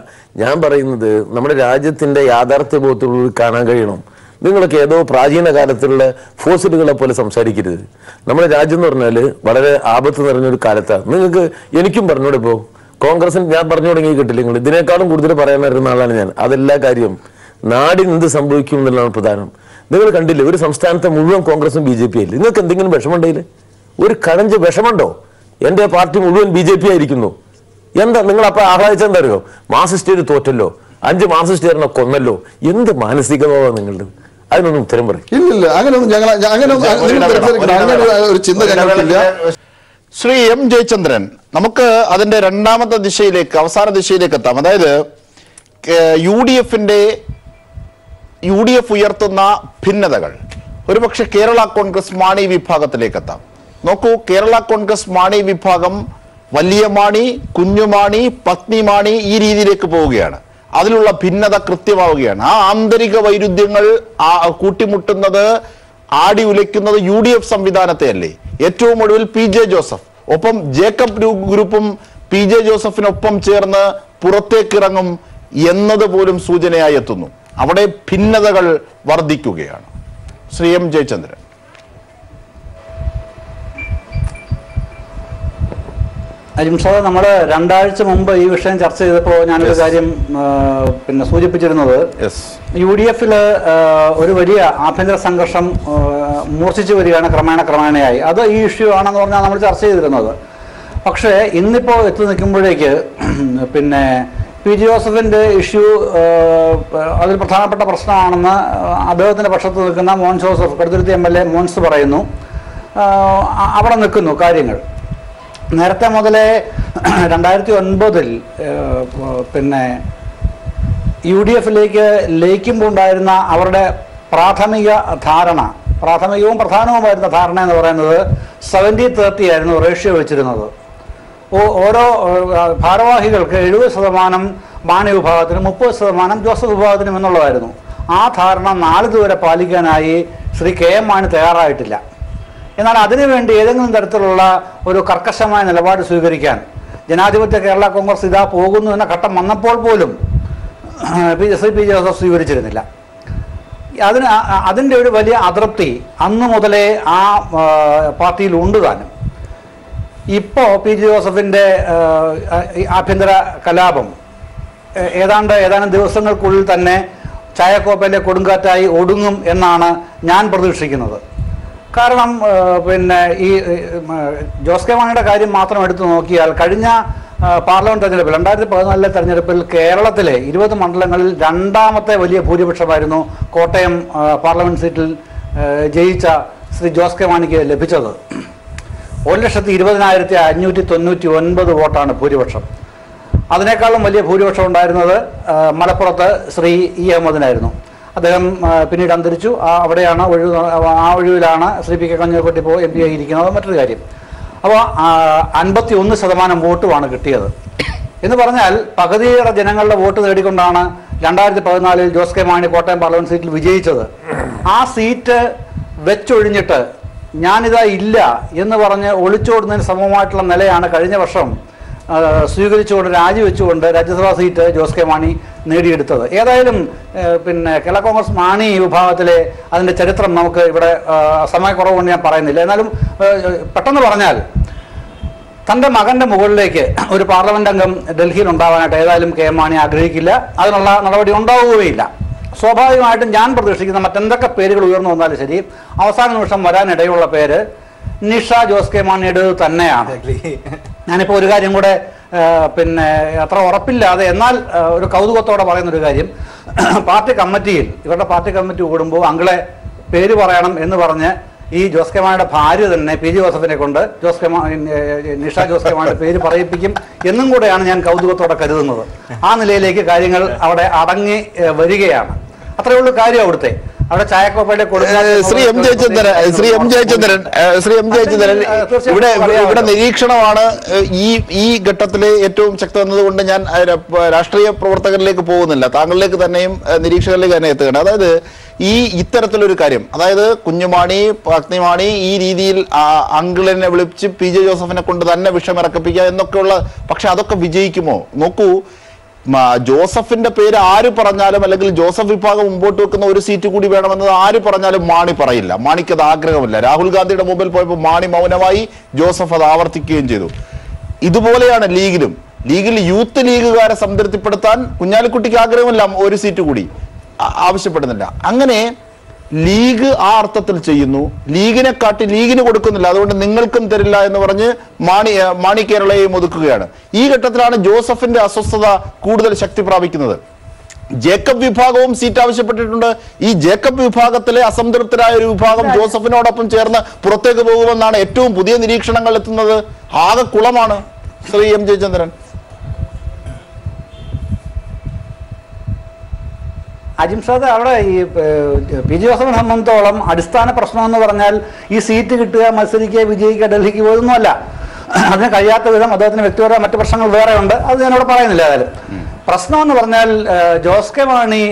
ഞാൻ പറയുന്നത് നമ്മുടെ രാജ്യത്തിന്റെ യാഥാർത്ഥ്യബോധത്തോട് കാണാൻ കഴിയണം. നിങ്ങളൊക്കെ ഏതോ പ്രാചീന കാലത്തുള്ള ഫോസിലുകളെ പോലെ സംസാരിക്കരുത്. നമ്മുടെ രാജ്യം എന്ന് പറഞ്ഞാൽ വളരെ ആപത്ത് നിറഞ്ഞൊരു കാലത്താണ്. നിങ്ങൾക്ക് എനിക്കും പറഞ്ഞൂടെ ഇപ്പോൾ കോൺഗ്രസിന് ഞാൻ പറഞ്ഞു തുടങ്ങി കിട്ടില്ല. നിങ്ങൾ ഇതിനേക്കാളും കൂടുതൽ പറയാനായിരുന്ന ആളാണ് ഞാൻ. അതെല്ലാ കാര്യവും നാടിന് എന്ത് സംഭവിക്കും എന്നുള്ളതാണ് പ്രധാനം. നിങ്ങൾ കണ്ടില്ലേ, ഒരു സംസ്ഥാനത്തെ മുഴുവൻ കോൺഗ്രസും BJP ആയില്ലേ? നിങ്ങൾക്ക് എന്തെങ്കിലും വിഷമമുണ്ടെങ്കിൽ ഒരു കടഞ്ച് വിഷമമുണ്ടോ? എൻ്റെ പാർട്ടി മുഴുവൻ BJP ആയിരിക്കുന്നു. എന്താ നിങ്ങൾ അപ്പൊ ആഹ്ലാദിച്ചെന്താ അറിയോ? മാർക്സിസ്റ്റുകാർ തോറ്റല്ലോ, 5 മാർക്സിസ്റ്റുകാരനെ കൊന്നല്ലോ. എന്ത് മാനസികമാവാ നിങ്ങളുടെ? അതിനൊന്നും ഉത്തരം പറയും. ഇല്ലില്ല, അങ്ങനെയൊന്നും ഒരു ചിന്ത ഞങ്ങൾക്കില്ല. ശ്രീ M. ജയചന്ദ്രൻ, നമുക്ക് അതിന്റെ രണ്ടാമത്തെ ദിശയിലേക്ക്, അവസാന ദിശയിലേക്ക് എത്താം. അതായത് UDF ഉയർത്തുന്ന ഭിന്നതകൾ ഒരുപക്ഷെ കേരള കോൺഗ്രസ് മാണി വിഭാഗത്തിലേക്ക് എത്താം. നോക്കൂ, കേരള കോൺഗ്രസ് മാണി വിഭാഗം വലിയ മാണി, കുഞ്ഞുമാണി, പത്നി മാണി ഈ രീതിയിലേക്ക് പോവുകയാണ്. അതിലുള്ള ഭിന്നത കൃത്യമാവുകയാണ്. ആ ആന്തരിക വൈരുദ്ധ്യങ്ങൾ കൂട്ടിമുട്ടുന്നത്, ആടി ഉലയ്ക്കുന്നത് UDF സംവിധാനത്തെ അല്ലേ? ഏറ്റവും ഒടുവിൽ PJ ജോസഫ് ഒപ്പം ജേക്കബ് ഗ്രൂപ്പും PJ ജോസഫിനൊപ്പം ചേർന്ന് പുറത്തേക്കിറങ്ങും എന്നത് പോലും സൂചനയായി എത്തുന്നു. അവിടെ ഭിന്നതകൾ വർദ്ധിക്കുകയാണ്. ശ്രീ M. ജയചന്ദ്രൻ. അജിംഷാദ്, നമ്മൾ 2 ആഴ്ച മുമ്പ് ഈ വിഷയം ചർച്ച ചെയ്തപ്പോൾ ഞാനൊരു കാര്യം സൂചിപ്പിച്ചിരുന്നത്, UDF-ൽ ഒരു വലിയ ആഭ്യന്തര സംഘർഷം മൂർച്ഛിച്ചു വരികയാണ് ക്രമേണയായി. അത് ഈ ഇഷ്യൂ ആണെന്ന് പറഞ്ഞാൽ നമ്മൾ ചർച്ച ചെയ്തിരുന്നത്. പക്ഷേ ഇന്നിപ്പോൾ എത്തി നിൽക്കുമ്പോഴേക്ക് PJ ജോസഫിൻ്റെ ഇഷ്യൂ അതിൽ പ്രധാനപ്പെട്ട പ്രശ്നമാണെന്ന് അദ്ദേഹത്തിൻ്റെ പക്ഷത്ത് നിൽക്കുന്ന മോൻസ് ജോസഫ്, കടുത്തുരുത്തി MLA മോൻസ് പറയുന്നു. അവിടെ നിൽക്കുന്നു കാര്യങ്ങൾ. നേരത്തെ മുതലേ 2009-ൽ UDF-ലേക്ക് ലയിക്കുമ്പോൾ ഉണ്ടായിരുന്ന അവരുടെ പ്രാഥമികവും പ്രധാനവുമായിരുന്ന ധാരണ എന്ന് പറയുന്നത് 70-30 ആയിരുന്നു റേഷ്യോ വെച്ചിരുന്നത്. ഓരോ ഭാരവാഹികൾക്ക് 70% മാണി വിഭാഗത്തിനും 30% ജോസഫ് വിഭാഗത്തിനും എന്നുള്ളതായിരുന്നു. ആ ധാരണ നാളിതുവരെ പാലിക്കാനായി ശ്രീ KM മാണി തയ്യാറായിട്ടില്ല. എന്നാൽ അതിനുവേണ്ടി ഏതെങ്കിലും തരത്തിലുള്ള ഒരു കർക്കശമായ നിലപാട് സ്വീകരിക്കാൻ ജനാധിപത്യ കേരള കോൺഗ്രസ് ഇതാ പോകുന്നു എന്ന ഘട്ടം വന്നപ്പോൾ പോലും ശ്രീ PJ ജോസഫ് സ്വീകരിച്ചിരുന്നില്ല. അതിൻ്റെ ഒരു വലിയ അതൃപ്തി അന്ന് മുതലേ ആ പാർട്ടിയിൽ ഉണ്ട് താനും. ഇപ്പോൾ PJ ജോസഫിൻ്റെ ആഭ്യന്തര കലാപം ഏതാനും ദിവസങ്ങൾക്കുള്ളിൽ തന്നെ ചായക്കോപ്പയിലെ കൊടുങ്കാറ്റായി ഒടുങ്ങും എന്നാണ് ഞാൻ പ്രതീക്ഷിക്കുന്നത്. കാരണം ഈ ജോസ് കെ മാണിയുടെ കാര്യം മാത്രം എടുത്തു നോക്കിയാൽ കഴിഞ്ഞ പാർലമെന്റ് തെരഞ്ഞെടുപ്പിൽ 2014 തെരഞ്ഞെടുപ്പിൽ കേരളത്തിലെ 20 മണ്ഡലങ്ങളിൽ 2ാമത്തെ വലിയ ഭൂരിപക്ഷമായിരുന്നു കോട്ടയം പാർലമെന്റ് സീറ്റിൽ ജയിച്ച ശ്രീ ജോസ് കെ മാണിക്ക് ലഭിച്ചത്. 1,20,599 വോട്ടാണ് ഭൂരിപക്ഷം. അതിനേക്കാളും വലിയ ഭൂരിപക്ഷം ഉണ്ടായിരുന്നത് മലപ്പുറത്ത് ശ്രീ E. അഹമ്മദിനായിരുന്നു. അദ്ദേഹം പിന്നീട് അന്തരിച്ചു. അവിടെയാണ് ഒഴിവിലാണ് ശ്രീ PK കഞ്ഞിക്കുട്ടി ഇപ്പോൾ MP ആയിരിക്കുന്നത്. മറ്റൊരു കാര്യം, അപ്പോൾ 51% വോട്ടുമാണ് കിട്ടിയത് എന്ന് പറഞ്ഞാൽ പകുതിയേറെ ജനങ്ങളുടെ വോട്ട് നേടിക്കൊണ്ടാണ് 2014 ജോസ് കെ മാണി കോട്ടയം പാർലമെന്റ് സീറ്റിൽ വിജയിച്ചത്. ആ സീറ്റ് വെച്ചൊഴിഞ്ഞിട്ട് ഞാനിതാ ഇല്ല എന്ന് പറഞ്ഞ് ഒളിച്ചോടുന്നതിന് സമമായിട്ടുള്ള നിലയാണ് കഴിഞ്ഞ വർഷം സ്വീകരിച്ചുകൊണ്ട് രാജിവെച്ചുകൊണ്ട് രാജ്യസഭാ സീറ്റ് ജോസ് കെ മാണി നേടിയെടുത്തത്. ഏതായാലും പിന്നെ കേരള കോൺഗ്രസ് മാണി വിഭാഗത്തിലെ അതിൻ്റെ ചരിത്രം നമുക്ക് ഇവിടെ സമയക്കുറവുകൊണ്ട് ഞാൻ പറയുന്നില്ല. എന്നാലും പെട്ടെന്ന് പറഞ്ഞാൽ തൻ്റെ മകൻ്റെ മുകളിലേക്ക് ഒരു പാർലമെന്റ് അംഗം ഡൽഹിയിൽ ഉണ്ടാവാനായിട്ട് ഏതായാലും കെ എം മാണി ആഗ്രഹിക്കില്ല. അതിനുള്ള നടപടി ഉണ്ടാവുകയില്ല. സ്വാഭാവികമായിട്ടും ഞാൻ പ്രതീക്ഷിക്കുന്ന മറ്റെന്തൊക്കെ പേരുകൾ ഉയർന്നു വന്നാലും ശരി, അവസാന നിമിഷം വരാനിടയുള്ള പേര് നിഷ ജോസ് കെ മാണിയുടേത് തന്നെയാണ്. ഞാനിപ്പോൾ ഒരു കാര്യം കൂടെ പിന്നെ അത്ര ഉറപ്പില്ലാതെ എന്നാൽ ഒരു കൗതുകത്തോടെ പറയുന്നൊരു കാര്യം, ഇവരുടെ പാർട്ടി കമ്മിറ്റി കൂടുമ്പോൾ അങ്കിളെ പേര് പറയണം എന്ന് പറഞ്ഞ് ഈ ജോസ് കെ മാണിയുടെ ഭാര്യ തന്നെ പി ജെ ജോസഫിനെ കൊണ്ട് നിഷ ജോസ് കെ മാണിയുടെ പേര് പറയിപ്പിക്കും എന്നും കൂടെയാണ് ഞാൻ കൗതുകത്തോടെ കരുതുന്നത്. ആ നിലയിലേക്ക് കാര്യങ്ങൾ അവിടെ അടങ്ങി വരികയാണ്. അത്രയേ ഉള്ളൂ കാര്യം. അവിടെ ചായക്കോപ്പയുടെ ശ്രീ എം ജയചന്ദ്രൻ ഇവിടെ നിരീക്ഷണമാണ് ഈ ഘട്ടത്തിലെ ഏറ്റവും ശക്തം എന്നതുകൊണ്ട് ഞാൻ രാഷ്ട്രീയ പ്രവർത്തകരിലേക്ക് പോകുന്നില്ല, താങ്കളിലേക്ക് തന്നെയും നിരീക്ഷകരിലേക്ക് തന്നെ എത്തുകയാണ്. അതായത് ഇത്തരത്തിലൊരു കാര്യം, അതായത് കുഞ്ഞുമാണി അഗ്നിമാണി ഈ രീതിയിൽ അങ്കിളിനെ വിളിച്ച് പി ജെ ജോസഫിനെ കൊണ്ട് തന്നെ വിഷമിറക്കിപ്പിക്കുക എന്നൊക്കെയുള്ള, പക്ഷെ അതൊക്കെ വിജയിക്കുമോ? നോക്കൂ, ജോസഫിന്റെ പേര് ആര് പറഞ്ഞാലും അല്ലെങ്കിൽ ജോസഫ് വിഭാഗം മുമ്പോട്ട് വെക്കുന്ന ഒരു സീറ്റ് കൂടി വേണമെന്നത് ആര് പറഞ്ഞാലും മാണി പറയില്ല. മാണിക്ക് അത് ആഗ്രഹമില്ല. രാഹുൽ ഗാന്ധിയുടെ മുമ്പിൽ പോയപ്പോൾ മാണി മൗനമായി, ജോസഫ് അത് ആവർത്തിക്കുകയും ചെയ്തു. ഇതുപോലെയാണ് ലീഗിൽ യൂത്ത് ലീഗുകാരെ സംതൃപ്തിപ്പെടുത്താൻ കുഞ്ഞാലിക്കുട്ടിക്ക് ആഗ്രഹമില്ല, ഒരു സീറ്റ് കൂടി ആവശ്യപ്പെടുന്നില്ല. അങ്ങനെ ലീഗ് ആ അർത്ഥത്തിൽ ചെയ്യുന്നു, ലീഗിന് കൊടുക്കുന്നില്ല, അതുകൊണ്ട് നിങ്ങൾക്കും തരില്ല എന്ന് പറഞ്ഞ് മാണി കേരളയെയും ഒതുക്കുകയാണ്. ഈ ഘട്ടത്തിലാണ് ജോസഫിന്റെ അസ്വസ്ഥത കൂടുതൽ ശക്തി പ്രാപിക്കുന്നത്. ജേക്കബ് വിഭാഗവും സീറ്റ് ആവശ്യപ്പെട്ടിട്ടുണ്ട്. ഈ ജേക്കബ് വിഭാഗത്തിലെ അസംതൃപ്തരായ ഒരു വിഭാഗം ജോസഫിനോടൊപ്പം ചേർന്ന് പുറത്തേക്ക് പോകുമെന്നാണ് ഏറ്റവും പുതിയ നിരീക്ഷണങ്ങൾ എത്തുന്നത്. ആകെ കുളമാണ്. ശ്രീ എം ജയചന്ദ്രൻ. അജിംഷാദ്, അവിടെ ഈ പി ജെ ജോസഫിനെ സംബന്ധിച്ചോളം അടിസ്ഥാന പ്രശ്നം എന്ന് പറഞ്ഞാൽ ഈ സീറ്റ് കിട്ടുക, മത്സരിക്കുക, വിജയിക്കുക, ഡൽഹിക്ക് പോയതൊന്നുമല്ല. അതിന് കഴിയാത്ത വിധം അദ്ദേഹത്തിന് വ്യക്തിപരമായ മറ്റു പ്രശ്നങ്ങൾ വേറെ ഉണ്ട്, അത് ഞാനിവിടെ പറയുന്നില്ല. ഏതായാലും പ്രശ്നം എന്ന് പറഞ്ഞാൽ ജോസ് കെ മാണി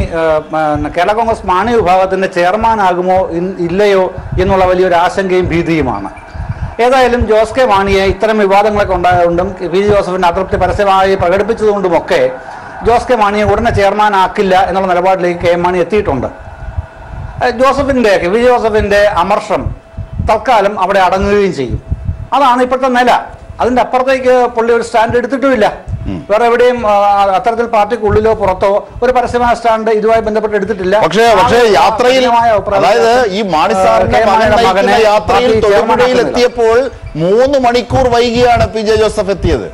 കേരള കോൺഗ്രസ് മാണി വിഭാഗത്തിന്റെ ചെയർമാൻ ആകുമോ ഇല്ലയോ എന്നുള്ള വലിയൊരു ആശങ്കയും ഭീതിയുമാണ്. ഏതായാലും ജോസ് കെ മാണിയെ ഇത്തരം വിവാദങ്ങളൊക്കെ ഉണ്ടായതുകൊണ്ടും പി ജെ ജോസഫിന്റെ അതൃപ്തി പരസ്യമായി പ്രകടിപ്പിച്ചതുകൊണ്ടുമൊക്കെ ജോസ് കെ മാണിയെ ഉടനെ ചെയർമാൻ ആക്കില്ല എന്നുള്ള നിലപാടിലേക്ക് കെ എം മാണി എത്തിയിട്ടുണ്ട്. പി ജോസഫിന്റെ അമർഷം തൽക്കാലം അവിടെ അടങ്ങുകയും ചെയ്യും. അതാണ് ഇപ്പോഴത്തെ നില. അതിന്റെ അപ്പുറത്തേക്ക് പുള്ളി ഒരു സ്റ്റാൻഡ് എടുത്തിട്ടുമില്ല. വേറെ എവിടെയും അത്തരത്തിൽ പാർട്ടിക്കുള്ളിലോ പുറത്തോ ഒരു പരസ്യമായ സ്റ്റാൻഡ് ഇതുമായി ബന്ധപ്പെട്ട് എടുത്തിട്ടില്ല. പക്ഷേ യാത്രയിൽ, അതായത് ഈ മാണിസാറിന്റെ യാത്രയിൽ തൊടുപുഴയിൽ എത്തിയപ്പോൾ 3 മണിക്കൂർ വൈകിയാണ് പി ജെ ജോസഫ് എത്തിയത്.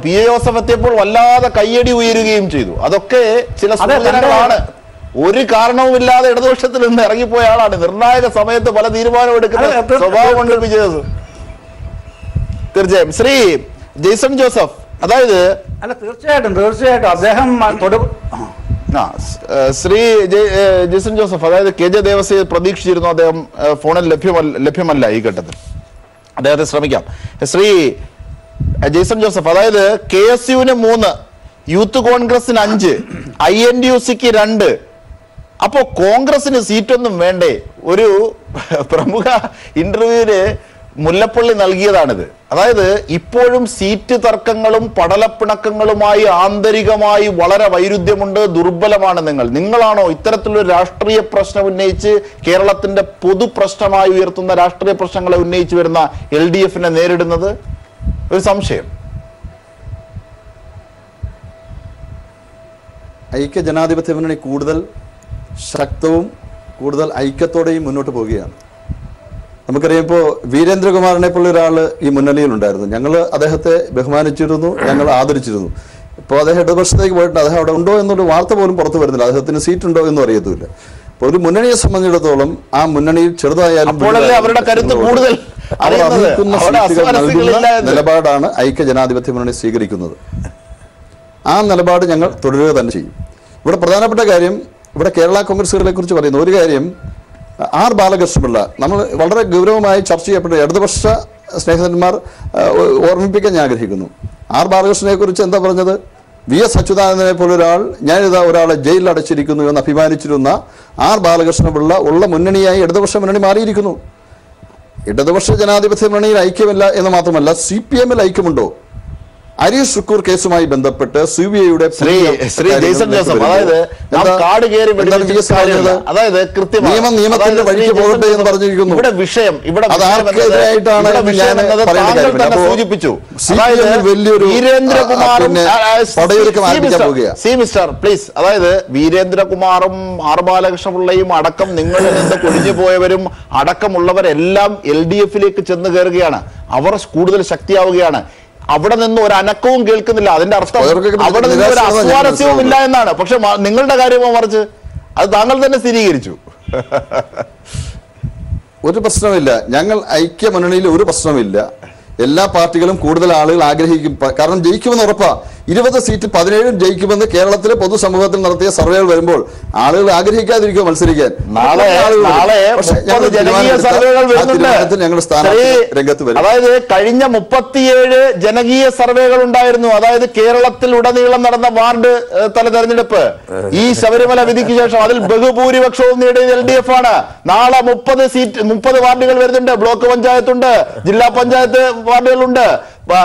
പി ജെ ജോസഫ് എത്തിയപ്പോൾ വല്ലാതെ കയ്യടി ഉയരുകയും ചെയ്തു. അതൊക്കെ ചില സൂചനകളാണ്. ഒരു കാരണവുമില്ലാതെ ഇടതുപക്ഷത്തിൽ നിന്ന് ഇറങ്ങിപ്പോയ ആളാണ്. നിർണായക സമയത്ത് പല തീരുമാനം എടുക്കുന്ന സ്വഭാവമുണ്ട് പി ജെ ജോസഫ്. തീർച്ചയായും. ശ്രീ ജെയ്സൺ ജോസഫ്, അതായത് തീർച്ചയായിട്ടും അദ്ദേഹം ശ്രീ ജെയ്സൺ ജോസഫ്, അതായത് കെ ജെ ദേവസ്വയെ പ്രതീക്ഷിച്ചിരുന്നു. അദ്ദേഹം ഫോണിൽ ലഭ്യമല്ല ഈ ഘട്ടത്തിൽ. അദ്ദേഹത്തെ ശ്രമിക്കാം. ശ്രീ ജെയ്സൺ ജോസഫ്, അതായത് KSUവിന് 3, യൂത്ത് കോൺഗ്രസിന് 5, INTUCക്ക് 2. അപ്പോ കോൺഗ്രസിന് സീറ്റൊന്നും വേണ്ടേ? ഒരു പ്രമുഖ ഇന്റർവ്യൂവില് മുല്ലപ്പള്ളി നൽകിയതാണിത്. അതായത് ഇപ്പോഴും സീറ്റ് തർക്കങ്ങളും പടലപ്പിണക്കങ്ങളുമായി ആന്തരികമായി വളരെ വൈരുദ്ധ്യമുണ്ട്, ദുർബലമാണ് നിങ്ങളാണോ ഇത്തരത്തിലൊരു രാഷ്ട്രീയ പ്രശ്നം ഉന്നയിച്ച് കേരളത്തിന്റെ പൊതു പ്രശ്നമായി ഉയർത്തുന്ന രാഷ്ട്രീയ പ്രശ്നങ്ങളെ ഉന്നയിച്ചു വരുന്ന LDFനെ നേരിടുന്നത്? ഒരു സംശയം. ഐക്യ ജനാധിപത്യ മുന്നണി കൂടുതൽ ശക്തവും കൂടുതൽ ഐക്യത്തോടെയും മുന്നോട്ട് പോവുകയാണ്. നമുക്കറിയാം, ഇപ്പോൾ വീരേന്ദ്രകുമാറിനെ പോലെ ഒരാൾ ഈ മുന്നണിയിലുണ്ടായിരുന്നു. ഞങ്ങൾ അദ്ദേഹത്തെ ബഹുമാനിച്ചിരുന്നു, ഞങ്ങൾ ആദരിച്ചിരുന്നു. ഇപ്പോൾ അദ്ദേഹം ഇടതുപക്ഷത്തേക്ക് പോയിട്ടുണ്ട്. അദ്ദേഹം അവിടെ ഉണ്ടോ എന്നൊരു വാർത്ത പോലും പുറത്തു വരുന്നില്ല. അദ്ദേഹത്തിന് സീറ്റ് ഉണ്ടോ എന്നും അറിയത്തുമില്ല. അപ്പോൾ ഒരു മുന്നണിയെ സംബന്ധിച്ചിടത്തോളം ആ മുന്നണിയിൽ ചെറുതായാലും അവരുടെ കരുത്ത് കൂടുതൽ നിലപാടാണ് ഐക്യ ജനാധിപത്യ മുന്നണി സ്വീകരിക്കുന്നത്. ആ നിലപാട് ഞങ്ങൾ തുടരുക തന്നെ ചെയ്യും. ഇവിടെ പ്രധാനപ്പെട്ട കാര്യം, ഇവിടെ കേരള കോൺഗ്രസുകളെ കുറിച്ച് പറയുന്ന ഒരു കാര്യം, ആർ ബാലകൃഷ്ണപിള്ള നമ്മൾ വളരെ ഗൗരവമായി ചർച്ച ചെയ്യപ്പെട്ട ഇടതുപക്ഷ സ്നേഹിതന്മാർ ഓർമ്മിപ്പിക്കാൻ ഞാൻ ആഗ്രഹിക്കുന്നു. ആർ ബാലകൃഷ്ണനെ കുറിച്ച് എന്താ പറഞ്ഞത്? VS അച്യുതാനന്ദനെ പോലൊരാൾ, ഞാനിതാ ഒരാളെ ജയിലിൽ അടച്ചിരിക്കുന്നു എന്ന് അഭിമാനിച്ചിരുന്ന R ബാലകൃഷ്ണപിള്ള ഉള്ള മുന്നണിയായി ഇടതുപക്ഷ മുന്നണി മാറിയിരിക്കുന്നു. ഇടതുപക്ഷ ജനാധിപത്യ മുന്നണിയിൽ ഐക്യമില്ല എന്ന് മാത്രമല്ല, CPM ൽ ഐക്യമുണ്ടോ? അരീഷ് ഷുക്കൂർ കേസുമായി ബന്ധപ്പെട്ട് CBIയുടെ നിയമത്തിന്റെ വഴിക്ക് പോകട്ടെ എന്ന് പറഞ്ഞിരിക്കുന്നു. അത് ആർക്കെതിരായിട്ടാണ് സൂചിപ്പിച്ചു. വലിയൊരു പടയൊരുക്കം ആരംഭിക്കാൻ പോവുകയാണ്. പ്ലീസ്, അതായത് വീരേന്ദ്രകുമാറും R ബാലകൃഷ്ണപിള്ളയും അടക്കം നിങ്ങളിൽ നിന്ന് കൊഴിഞ്ഞു പോയവരും അടക്കമുള്ളവരെല്ലാം LDF-ലേക്ക് ചെന്ന് കയറുകയാണ്. അവർ കൂടുതൽ ശക്തിയാവുകയാണ്. അവിടെ നിന്ന് ഒരു അനക്കവും കേൾക്കുന്നില്ല. അതിന്റെ അർത്ഥം അവിടെ നിന്ന് ഒരു അസ്വാരസ്യവും ഇല്ല എന്നാണ്. പക്ഷെ നിങ്ങളുടെ കാര്യമോ മറിച്ച് അത് താങ്കൾ തന്നെ സ്ഥിരീകരിച്ചു. ഒരു പ്രശ്നമില്ല, ഞങ്ങൾ ഐക്യ മുന്നണിയിൽ ഒരു പ്രശ്നമില്ല. എല്ലാ പാർട്ടികളും കൂടുതൽ ആളുകൾ ആഗ്രഹിക്കും. കാരണം ജയിക്കുമെന്ന് ഉറപ്പാ. 20 സീറ്റ് 17 ജയിക്കുമെന്ന് കേരളത്തിലെ പൊതുസമൂഹത്തിൽ നടത്തിയ സർവേകൾ വരുമ്പോൾ ആളുകൾ ആഗ്രഹിക്കാതിരിക്കും മത്സരിക്കാൻ. ഞങ്ങളുടെ സ്ഥാനാർത്ഥി രംഗത്ത് വരും. അതായത് കഴിഞ്ഞ 37 ജനകീയ സർവേകൾ ഉണ്ടായിരുന്നു. അതായത് കേരളത്തിൽ ഉടനീളം നടന്ന വാർഡ് തല തെരഞ്ഞെടുപ്പ്. ഈ ശബരിമല വിധിക്ക് ശേഷം അതിൽ ബഹുഭൂരിപക്ഷവും നേടിയത് LDF ആണ്. നാളെ 30 വാർഡുകൾ വരുന്നുണ്ട്. ബ്ലോക്ക് പഞ്ചായത്തുണ്ട്, ജില്ലാ പഞ്ചായത്ത് വാർഡുകളുണ്ട്,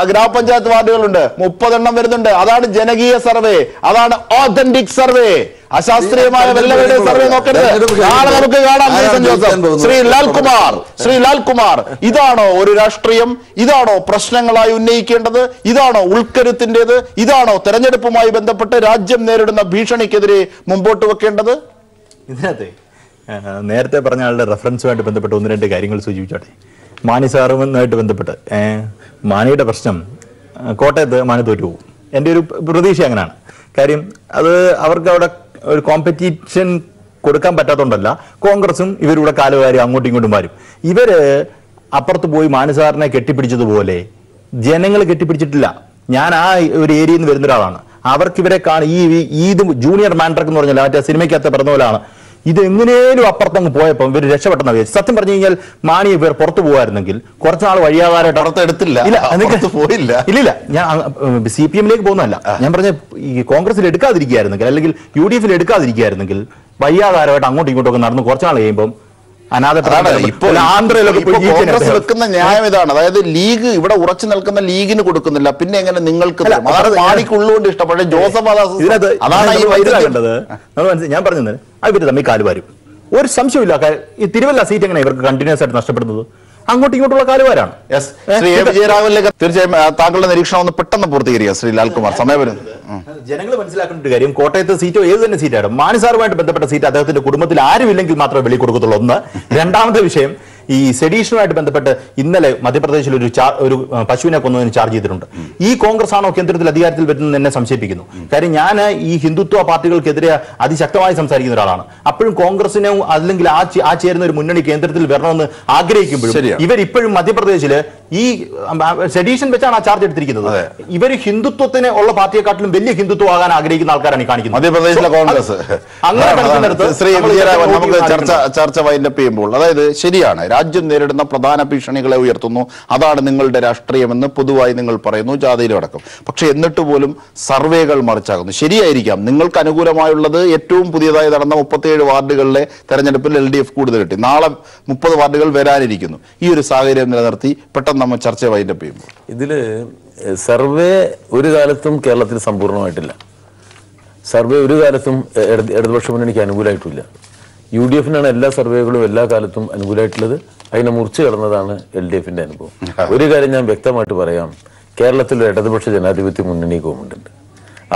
ഗ്രാമപഞ്ചായത്ത് വാർഡുകളുണ്ട്. 30 എണ്ണം വരുന്നുണ്ട്. അതാണ് ജനകീയ സർവേ, അതാണ് ഓതന്റിക് സർവേ. അശാസ്ത്രീയമായ വെല്ലവരുടെ സർവേ നോക്കരുത്. നാളെ നമുക്ക് കാണാം. ശ്രീ ലാൽകുമാർ, ഇതാണോ ഒരു രാഷ്ട്രീയം? ഇതാണോ പ്രശ്നങ്ങളായി ഉന്നയിക്കേണ്ടത്? ഇതാണോ ഉൾക്കരുത്തിൻ്റെത്? ഇതാണോ തെരഞ്ഞെടുപ്പുമായി ബന്ധപ്പെട്ട് രാജ്യം നേരിടുന്ന ഭീഷണിക്കെതിരെ മുമ്പോട്ട് വെക്കേണ്ടത്? ഇതിനകത്ത് നേരത്തെ പറഞ്ഞ ആളുടെ റെഫറൻസുമായിട്ട് ബന്ധപ്പെട്ട് 1-2 കാര്യങ്ങൾ സൂചിപ്പിച്ചോട്ടെ. മാണി സാറുമായിട്ട് ബന്ധപ്പെട്ട് മാണിയുടെ പ്രശ്നം കോട്ടയത്ത് മാണി തോറ്റു പോകും. എൻ്റെ ഒരു പ്രതീക്ഷ അങ്ങനെയാണ്. കാര്യം അത് അവർക്ക് അവിടെ ഒരു കോമ്പറ്റീഷൻ കൊടുക്കാൻ പറ്റാത്തതുകൊണ്ടല്ല, കോൺഗ്രസും ഇവരുടെ കാലുകാരി അങ്ങോട്ടും ഇങ്ങോട്ടും വരും. ഇവര് അപ്പുറത്ത് പോയി മാണി സാറിനെ കെട്ടിപ്പിടിച്ചതുപോലെ ജനങ്ങൾ കെട്ടിപ്പിടിച്ചിട്ടില്ല. ഞാൻ ആ ഒരു ഏരിയയിൽ നിന്ന് വരുന്ന ഒരാളാണ്. അവർക്ക് ഇവരെ ഇത് ജൂനിയർ മാൻഡ്രക്ക് എന്ന് പറഞ്ഞാൽ മറ്റേ സിനിമയ്ക്കകത്ത് പറഞ്ഞ പോലെയാണ്. ഇത് എങ്ങനെയും അപ്പുറത്തങ്ങ് പോയപ്പോൾ ഇവർ രക്ഷപ്പെട്ടെന്ന് വിചാരിച്ചു. സത്യം പറഞ്ഞു കഴിഞ്ഞാൽ മാണി ഇവർ പുറത്തു പോകുമായിരുന്നെങ്കിൽ കുറച്ചാൾ വഴിയാകാരായിട്ട് പുറത്തെടുത്തില്ല. ഇല്ല, ഞാൻ CPM-ലേക്ക് പോകുന്നതല്ല. ഞാൻ പറഞ്ഞ ഈ കോൺഗ്രസിൽ എടുക്കാതിരിക്കുകയായിരുന്നെങ്കിൽ അല്ലെങ്കിൽ UDF-ൽ എടുക്കാതിരിക്കുകയായിരുന്നെങ്കിൽ വഴിയാകാരമായിട്ട് അങ്ങോട്ടും ഇങ്ങോട്ടും നടന്ന് കുറച്ചാൾ കഴിയുമ്പോൾ കോൺഗ്രസ് വെക്കുന്ന ന്യായം ഇതാണ്. അതായത് ലീഗ് ഇവിടെ ഉറച്ചു നിൽക്കുന്ന ലീഗിന് കൊടുക്കുന്നില്ല, പിന്നെ എങ്ങനെ നിങ്ങൾക്ക് മാണിക്കുള്ളുകൊണ്ട് ഇഷ്ടപ്പെട്ട ജോസഫ് അതാണ് ഞാൻ പറഞ്ഞത്. ഇവര് തമ്മിൽ കാലുവാരും, ഒരു സംശയമില്ല. ഈ തിരുവല്ല സീറ്റ് എങ്ങനെ ഇവർക്ക് കണ്ടിന്യൂസ് ആയിട്ട് നഷ്ടപ്പെടുന്നത്? അങ്ങോട്ടും ഇങ്ങോട്ടുള്ള കാലുവാരാണ്. ശ്രീ വിജയരാഘവനിലേക്ക് തീർച്ചയായും താങ്കളുടെ നിരീക്ഷണം ഒന്ന് പെട്ടെന്ന് പൂർത്തീകരിക്കുക ശ്രീ ലാൽകുമാർ. സമയം ജനങ്ങൾ മനസ്സിലാക്കേണ്ട ഒരു കാര്യം, കോട്ടയത്ത് സീറ്റോ ഏത് തന്നെ സീറ്റാണ്, മാണി സാറുമായിട്ട് ബന്ധപ്പെട്ട സീറ്റ് അദ്ദേഹത്തിന്റെ കുടുംബത്തിൽ ആരുമില്ലെങ്കിൽ മാത്രമേ വെളി കൊടുക്കത്തുള്ളൂ. ഒന്ന്. രണ്ടാമത്തെ വിഷയം, ഈ സെഡീഷനുമായിട്ട് ബന്ധപ്പെട്ട് ഇന്നലെ മധ്യപ്രദേശിൽ ഒരു പശുവിനെ കൊന്നതിന് ചാർജ് ചെയ്തിട്ടുണ്ട്. ഈ കോൺഗ്രസ് ആണോ കേന്ദ്രത്തിൽ അധികാരത്തിൽ വരുന്നത് എന്നെ സംശയിപ്പിക്കുന്നു. കാര്യം ഞാൻ ഈ ഹിന്ദുത്വ പാർട്ടികൾക്കെതിരെ അതിശക്തമായി സംസാരിക്കുന്ന ഒരാളാണ്. അപ്പോഴും കോൺഗ്രസിനെ അല്ലെങ്കിൽ ആ ചേരുന്ന ഒരു മുന്നണി കേന്ദ്രത്തിൽ വരണമെന്ന് ആഗ്രഹിക്കുമ്പോഴും ഇവരിപ്പോഴും മധ്യപ്രദേശില് ഈ സെഡീഷൻ വെച്ചാണ് ആ ചാർജ് എടുത്തിരിക്കുന്നത്. ഇവർ ഹിന്ദുത്വത്തിന് ഉള്ള പാർട്ടിയെക്കാട്ടിലും വലിയ ഹിന്ദുത്വം ആകാൻ ആഗ്രഹിക്കുന്ന ആൾക്കാരാണ് ഈ കാണിക്കുന്നത് മധ്യപ്രദേശിലെ കോൺഗ്രസ്. നമുക്ക് ചർച്ച വൈൻഡപ്പ് ചെയ്യുമ്പോൾ, അതായത് ശരിയാണ്, രാജ്യം നേരിടുന്ന പ്രധാന ഭീഷണികളെ ഉയർത്തുന്നു, അതാണ് നിങ്ങളുടെ രാഷ്ട്രീയമെന്ന് പൊതുവായി നിങ്ങൾ പറയുന്നു, ജാഥയിലടക്കം. പക്ഷെ എന്നിട്ട് പോലും സർവേകൾ മറിച്ചാകുന്നു. ശരിയായിരിക്കാം, നിങ്ങൾക്ക് അനുകൂലമായുള്ളത് ഏറ്റവും പുതിയതായി നടന്ന 37 വാർഡുകളിലെ തെരഞ്ഞെടുപ്പിൽ LDF കൂടുതൽ കിട്ടി. നാളെ 30 വാർഡുകൾ വരാനിരിക്കുന്നു. ഈ ഒരു സാഹചര്യം നിലനിർത്തി പെട്ടെന്ന് നമ്മൾ ചർച്ച വൈൻഡപ്പ് ചെയ്യുമ്പോൾ ഇതില് സർവേ ഒരു കാലത്തും കേരളത്തിൽ സമ്പൂർണ്ണമായിട്ടില്ല. സർവേ ഒരു കാലത്തും ഇടതുപക്ഷ മുന്നണിക്ക് അനുകൂലമായിട്ടില്ല. UDF-നാണ് എല്ലാ സർവേകളും എല്ലാ കാലത്തും അനുകൂലമായിട്ടുള്ളത്. അതിനെ മുറിച്ചു കിടന്നതാണ് LDF-ന്റെ അനുഭവം. ഒരു കാര്യം ഞാൻ വ്യക്തമായിട്ട് പറയാം, കേരളത്തിൽ ഒരു ഇടതുപക്ഷ ജനാധിപത്യ മുന്നണി ഗവൺമെന്റ് ഉണ്ട്.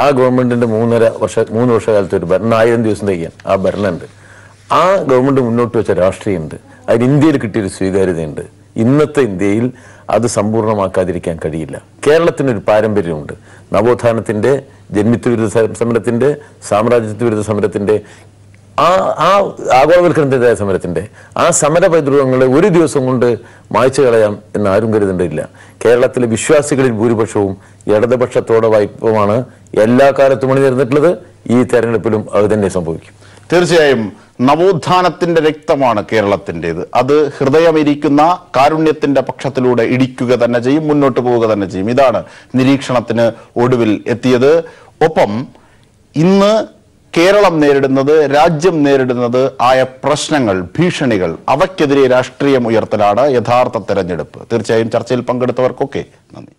ആ ഗവൺമെന്റിന്റെ 3 വർഷകാലത്ത് ഒരു ഭരണം 1000 ദിവസം തയ്യാൻ ആ ഭരണമുണ്ട്. ആ ഗവൺമെന്റ് മുന്നോട്ട് വെച്ച രാഷ്ട്രീയമുണ്ട്. അതിന് ഇന്ത്യയിൽ കിട്ടിയൊരു സ്വീകാര്യതയുണ്ട്. ഇന്നത്തെ ഇന്ത്യയിൽ അത് സമ്പൂർണ്ണമാക്കാതിരിക്കാൻ കഴിയില്ല. കേരളത്തിനൊരു പാരമ്പര്യമുണ്ട്. നവോത്ഥാനത്തിന്റെ, ജന്മിത്വ വിരുദ്ധ സമരത്തിന്റെ, സാമ്രാജ്യത്വ വിരുദ്ധ സമരത്തിന്റെ, ആ ആഗോളവൽക്കരണത്തിൻ്റെതായ സമരത്തിന്റെ ആ സമര പൈതൃകങ്ങളെ ഒരു ദിവസം കൊണ്ട് മായ്ച്ചു കളയാം എന്ന് ആരും കരുതേണ്ടതില്ല. കേരളത്തിലെ വിശ്വാസികളിൽ ഭൂരിപക്ഷവും ഇടതുപക്ഷത്തോടെ വായ്പമാണ് എല്ലാ കാലത്തും അണിനിരന്നിട്ടുള്ളത്. ഈ തെരഞ്ഞെടുപ്പിലും അത് തന്നെ സംഭവിക്കും. തീർച്ചയായും നവോത്ഥാനത്തിന്റെ രക്തമാണ് കേരളത്തിൻ്റെത്. അത് ഹൃദയമിരിക്കുന്ന കാരുണ്യത്തിന്റെ പക്ഷത്തിലൂടെ ഇടിക്കുക തന്നെ ചെയ്യും, മുന്നോട്ട് പോവുക തന്നെ ചെയ്യും. ഇതാണ് നിരീക്ഷണത്തിന് ഒടുവിൽ എത്തിയത്. ഒപ്പം ഇന്ന് കേരളം നേരിടുന്നത്, രാജ്യം നേരിടുന്നത് ആയ പ്രശ്നങ്ങൾ, ഭീഷണികൾ, അവയ്ക്കെതിരെ രാഷ്ട്രീയം ഉയർത്തലാണ് യഥാർത്ഥ തെരഞ്ഞെടുപ്പ്. തീർച്ചയായും ചർച്ചയിൽ പങ്കെടുത്തവർക്കൊക്കെ നന്ദി.